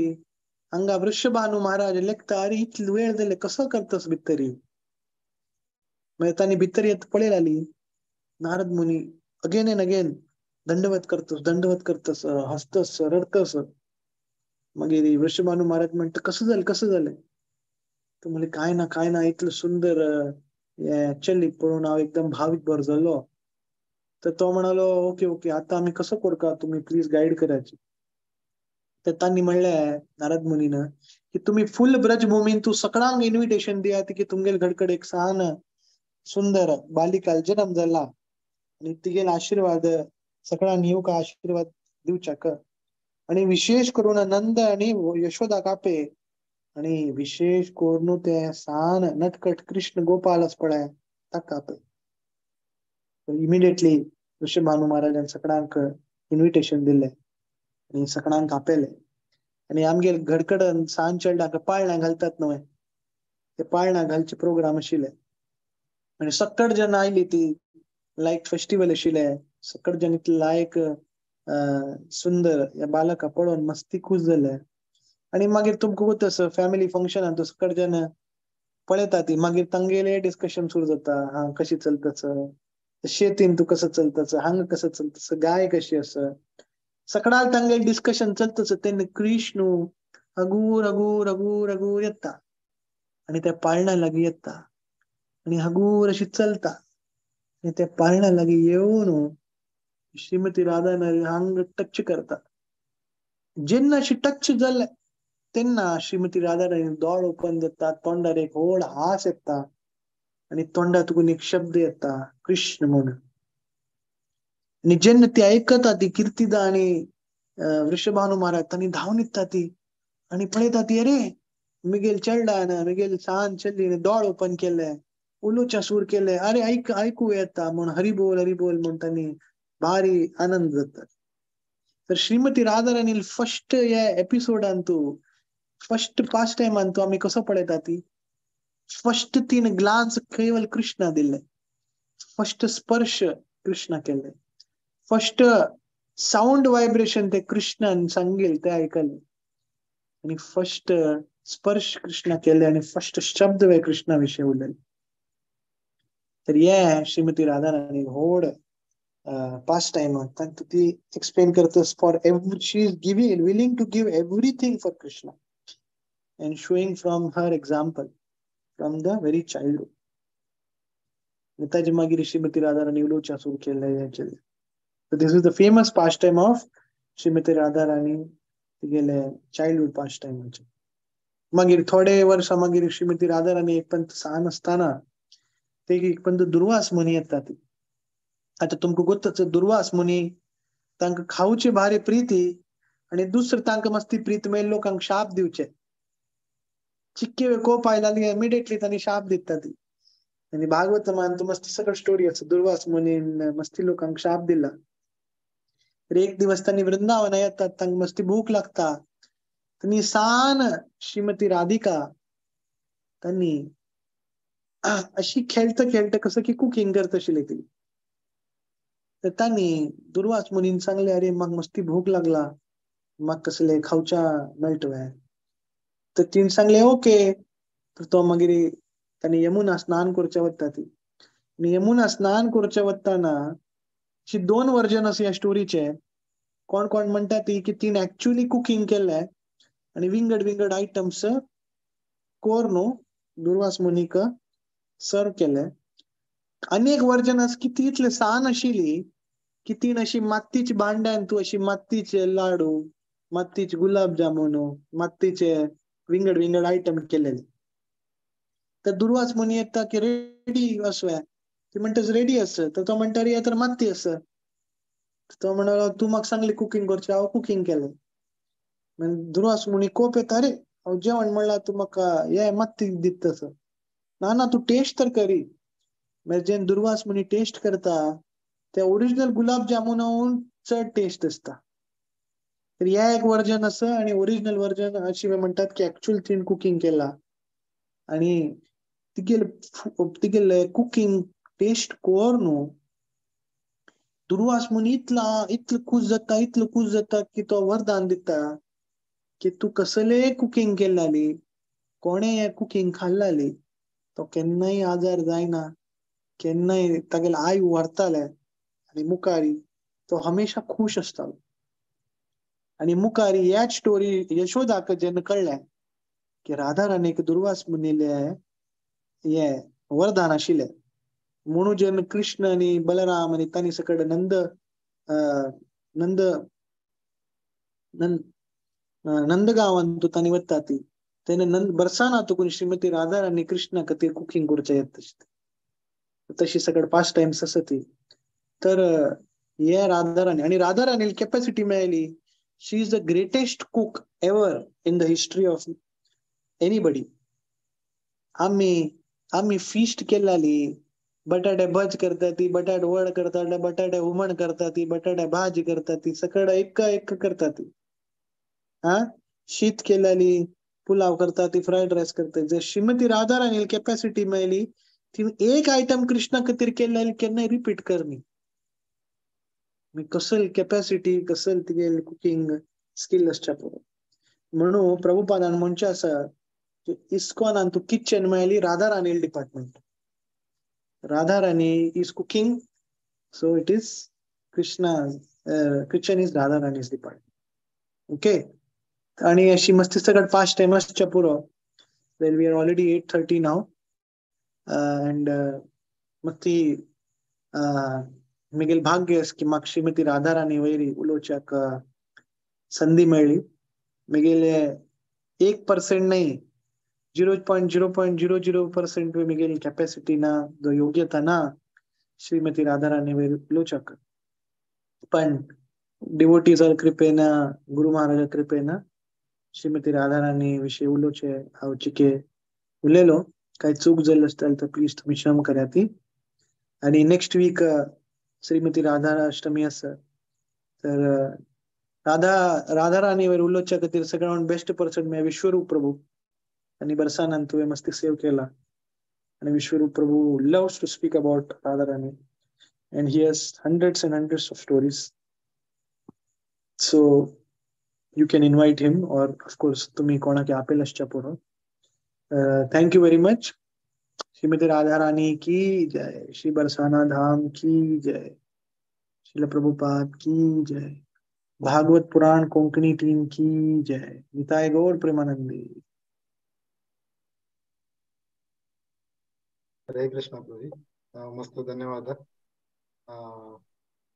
हांगा वृषभानु महाराज लेखता अरे इतलो वेळ जाले कसो करतस भितरी. मागीर तांणी भितर येत पळयलाली नारद मुनी अगेन एंड अगेन दंडवत करतस हसतस रडतस. मागीर वृषभानु महाराज म्हणटा कसं जालें. तो म्हणले काय ना इतलं सुंदर चल्लीक पळोवन हांव एकदम भावीक भर जालो. तर तो म्हणालो ओके ओके आता आम्ही कसं करता, तुम्ही प्लीज गाईड करायची. तर तांणी म्हणलें नारद मुनीन की तुम्ही फुल ब्रजभूमीन तू सगळ्यांक इन्व्हिटेशन दियात की तुमगेल घडकड एक सान सुंदर बालिकाल जन्म जाला आणि तिगेल आशीर्वाद सगळ्यांनी येवका आशीर्वाद दिवच्याक. आणि विशेष करून नंद आणि यशोदा कापे आणि विशेष करून ते सान नटखट कृष्ण गोपाल पळय ताका कापे. इमिडिएटली वृषभानु महाराजान सगळ्यांक इन्व्हिटेशन दिले आणि सगळ्यांक आपयले. आणि आमगेर घडकड सान चेडणाक पाळण्या घालतात न्हय, ते पाळण्या घालचे प्रोग्राम आशिल्ले. आणि सकट जन आयली ती लायक फेस्टिवल आशिल्ले. सकट जन इतले लायक सुंदर या बालका पळोवन मस्ती खुश जाले. आणि मागीर तुमकां वतस फॅमिली फंक्शनान तो सकट जन पळयता ती मागीर तांगेले डिस्कशन सुरू जाता. हा कशी चलतच, शेतीन तू कसं चलतच, हांगा कसं चलतच, गाय कशी आसा, सगळ्यात तांगे डिस्कशन चलतच. तेन्ना कृष्ण हगूर हगूर हगूर हगूर येता आणि त्या पाळण्या लागीं येता आणि हगूर अशी चलता आणि त्या पाळण्या लागीं येवन श्रीमती राधा हांग टच करता. जेन्ना अशी टच जाले तेन्ना श्रीमती राधा राणी दोळ ओपन जाता, तोंडार एक व्हड हास येता आणि तोंडातून एक शब्द येता कृष्ण म्हणून. आणि जेन्ना ती ऐकता ती कीर्तिदा आणि वृषभानु महाराज तांणी धांवन येता ती आणि पळयता ती अरे मिगेल चेडणान मिगेल सान चल्लीन दोळ ओपन केले, उलोवच्या सूर केले, अरे ऐकू येता म्हण हरी बोल म्हण तांणी भारी आनंद जाता. तर श्रीमती राधा राणी फर्स्ट या एपिसोडान तू फर्स्ट पास्ट टायमान तू आम्ही कसं पळयता ती फर्स्ट तीन ग्लान्स केवल कृष्णा दिले, फर्स्ट स्पर्श कृष्णा केले, फर्स्ट साऊंड व्हायब्रेशन ते कृष्णान सांगेल ते ऐकले आणि फर्स्ट स्पर्श कृष्णा केले आणि फर्स्ट शब्द वे कृष्णा विषयी उलयले. तर ये श्रीमती राधा राणी व्हड पास्ट टाइम तांकां ती एक्सप्लेन करतास for every she is giving willing to give everything for Krishna and showing from her example from the very childhood. Netaji magiri Srimati Radharani ulocha sur kelle actually. So this is the famous pastime of Srimati Radharani tigele childhood pastime. मागीर थोडे वर्सां मागीर श्रीमती राधाराणी एक पंत ल्हान आसतना ते एक पंत दुर्वास मुनी येतात. आता तुमकां गोत्तच दुर्वास मुनी तांकां खावचे भारी प्रिती आणि दुसरं तांकां मस्ती प्रीत मेळ लोकांक शाप दिवचे. चिक्के वेळ कोप आयला इमिडिएटली तांणी शाप दितात. आणि भागवतमान तू मस्ती सगळं स्टोरी आसा दुर्वास मुनीन मस्ती लोकांक शाप दिला. तर एक दिवस त्यांनी वृंदावन येतात, तांकां मस्ती भूक लागता. त्यांनी सान श्रीमती राधिका त्यांनी अशी खेळता खेळता कसं की कुकिंग करत आशिल्ली ती. तर त्यांनी दुर्वास मुनीन सांगले अरे म्हाका मस्ती भूक लागला, म्हाका कसले खावच्या मेळटवे. तर तिने सांगले ओके. तर तो मागीर त्यांनी यमुना स्नान करचे वता ती. आणि यमुना स्नान करचे वताना अशी 2 वर्जन आसा ह्या स्टोरीचे. कोण कोण म्हणटा ती की तिने ऍक्च्युअली कुकिंग केले आणि विंगड विंगड आयटम्स कोरनो दुर्वास मुनीक सर्व केले. अनेक वर्जन आसा की ती इतले सान आशिल्ली की तीन अशी मातीची भांड्यान तू अशी मातीचे लाडू, मातीचे गुलाब जामुन, मातीचे विंगड विंगड आयटम केलेले. तर दुर्वास मुनी येता की रेडी असवे. ती म्हणटा रेडी आस. तर तो म्हणटा अरे तर माती आस. तो म्हणाला तू म्हाका सांगली कुकिंग करचे, हांव कुकिंग केलें. दुर्वास मुनी कोप येता अरे हांव जेवण म्हणल्यार तू म्हाका हे माती दिता तसो. ना ना तू टेस्ट तर करी. मागीर जेन्ना दुर्वास मुनी टेस्ट करता ते ओरिजिनल गुलाब जामुनाहून चड टेस्ट असता. तर ह्या एक वर्जन आसा आणि ओरिजिनल वर्जन अशी म्हणटात की ऍक्च्युअल तिने कुकिंग केला. आणि तिगेले कुकिंग टेस्ट कोर न्हू दुर्वास मुनी इतलो खूश जाता की तो वरदान दिता की तू कसले कुकिंग केल्ली, कोणे हे कुकिंग खाल्लाली तो केन्नाय आजार जायना, केन्नाय तागेले आयु वाडताले आणि मुखारी तो हमेशा खुश आसतालो. आणि मुखारी ह्याच स्टोरी यशोदाक जेन्ना कळ्ळें की राधा राणीक दुर्वास मुनीले हे वरदान आशिल्ले म्हणून जेन्ना कृष्ण आणि बलराम आणि तांणी सकट नंदगांवान तांणी वता ती तेन्ना बरसाना तुकून श्रीमती राधा राणी कृष्णा खातीर कुकिंग करचे येता तशी सकट 5 टाइम्स आसा ती. तर हे राधा राणी आणि राधा राणीला कॅपॅसिटी मेळ्ळी. She is the greatest cook ever in the history of anybody. आम्ही फिस्ट केलेली, बटाटे भज करता ती, बटाटे वड करता, बटाटे हुमण करता ती, बटाटे भाजी करता ती, सकड एक करता ती. शीत केलेली, पुलाव करता ती, फ्राईड राईस करता. जर श्रीमती राधा राणीला कॅपॅसिटी मेळ्ळी तिने एक आयटम कृष्णा खातीर केलेली केन्नाय रिपीट करनी. कसल कॅपॅसिटी, कसल तिगेली कुकिंग स्किल आसच्या पळय. म्हणून प्रभुपादान म्हणचे आसा की इस्कॉनान तू किचन मेळ्ळी Radha Rani department. Radha Rani is cooking, so it is Krishna kitchen is Radha Rani's department. Okay. आणि अशी मस्ती सगळ्यात 5 टाइम आसच्या पुरो. Well we are already 8:30 now and मस्ती मिगेल भाग्य की म्हाका श्रीमती राधा राणी वयरी उलोवच्याक संधी मेळ्ळी. मिगेले 1% नाही 0.000% मिगेली कॅपॅसिटी ना, जो योग्यता ना श्रीमती राधा राणी वयर उलोवच्याक. पण डिवोटीजाल कृपेन, गुरु महाराजा कृपेन श्रीमती राधा राणी विषयी उलोवचे हांव चिके उलयलो. काही चूक जाली आसताली तर प्लीज तुम्ही क्षम कराती. आणि नेक्स्ट वीक श्रीमती राधा अष्टमी आसा. तर राधा राणी वयर उलोवच्या खातीर सगळ्यांत बेस्ट पर्सन म्हळ्यार विश्वरूप प्रभू. आणि बरसानान तुवें मस्ती सेव केला. आणि विश्वरूप प्रभू loves to speak about Radharani and he has hundreds and hundreds of stories. So you can invite him or of course तुम्ही कोणाक आपेल आसच्या पुरो. Thank you very much. Shrimati Radha Rani की जय, श्री बरसाना धाम की जय, श्रील प्रभुपाद की जय, भागवत पुराण कोंकणी टीम की जय, निताय गौर प्रेमानंदी. हरे कृष्ण प्रभु. मस्त धन्यवाद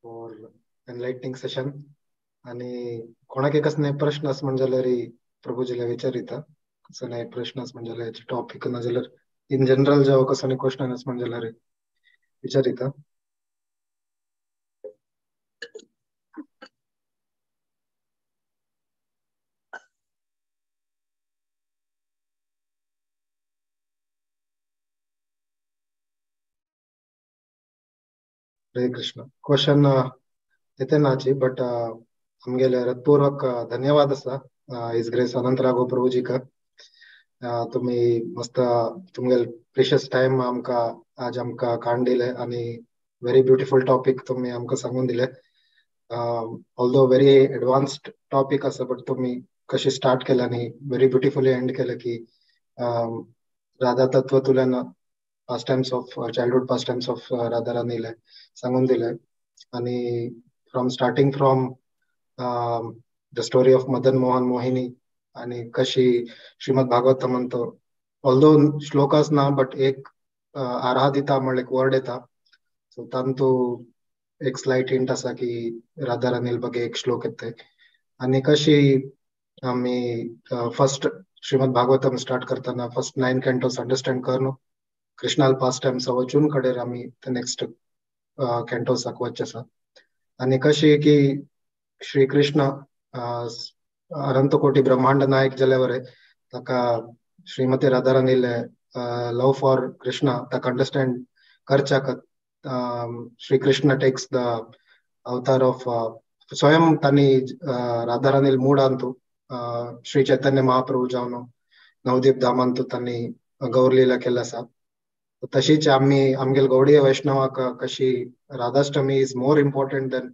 फॉर एनलाइटनिंग सेशन. आणि कोणाक कसले प्रश्न आस म्हणजे जाल्यार प्रभूजीला विचारिता. कसं नाही प्रश्नच म्हणजे टॉपिक नाजाल्यार इन जनरल जावं कसं नाही क्वेश्चनच म्हणजे विचारिता. हरे कृष्ण. क्वेश्चन येते नाची बट आमगेले हृदयपूर्वक धन्यवाद असा इस ग्रेस अनंत राघव प्रभुजी का. तुम्ही मस्त तुमगेल प्रिशियस टाइम आमका आज आमका काढून दिले आणि व्हेरी ब्युटिफुल टॉपिक तुम्ही आमका सांगून दिले. ऑल्दो व्हेरी एडवान्स्ड टॉपिक असं बट तुम्ही कशी स्टार्ट केलं आणि व्हेरी ब्युटिफुली एंड केलं की राधा तत्व तुलन pastimes of childhood pastimes of Radha राणीला सांगून दिलंय. आणि from starting from the story of Madan Mohan Mohini आणि कशी श्रीमद भागवत म्हणतो ऑल्दो श्लोकास ना बट एक आराधिता म्हणून एक वर्ड येता सो तांतू एक स्लाइट हिंट असा की राधा राणील बघे एक श्लोक येते आणि कशी आम्ही फर्स्ट श्रीमद भागवतम स्टार्ट करताना फर्स्ट 9 कॅन्टोस अंडरस्टँड करणं कृष्णाल पास्ट टाइम्स वचून कडे आम्ही नेक्स्ट कॅन्टोस वच्चे आसा आणि कशी की श्रीकृष्ण अनंत कोटी ब्रह्मांड नायक जाल्या वरे ताका श्रीमती राधा राणीले लव फॉर कृष्णा ताका अंडरस्टँड करच्याक श्रीकृष्ण टेक्स द अवतार ऑफ स्वयं तांणी राधा राणील मूड आणतो श्री चैतन्य महाप्रभू जावन नवदीप धामांतू तांणी गौरलीला केला आसा. तशीच आमगेल गौडीय वैष्णवाक कशी Radhashtami is more important than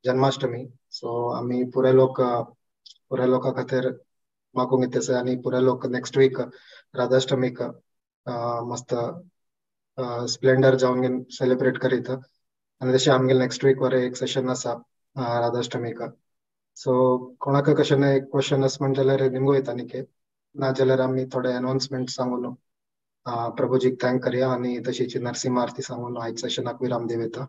Janmashtami. So आम्ही पुरे लोका खातीर मागूंक येतसे आणि पुरे लोक नेक्स्ट वीक राधाष्टमीक मस्त स्प्लेंडर जावन घेवन सेलिब्रेट करीत आणि तशें आमगेल नेक्स्ट वीक वरे एक सेशन आसा राधाष्टमीक. सो कोणाक कशें एक क्वेश्चन आसा म्हणजे जाल्यार निमगू येता न्ही ना जाल्यार आमी थोडे अनाउन्समेंट सांगून प्रभुजीक थँक करया आणि तशीच नरसिंह आरती सांगून आयज सेशनाक विराम दिवं येता.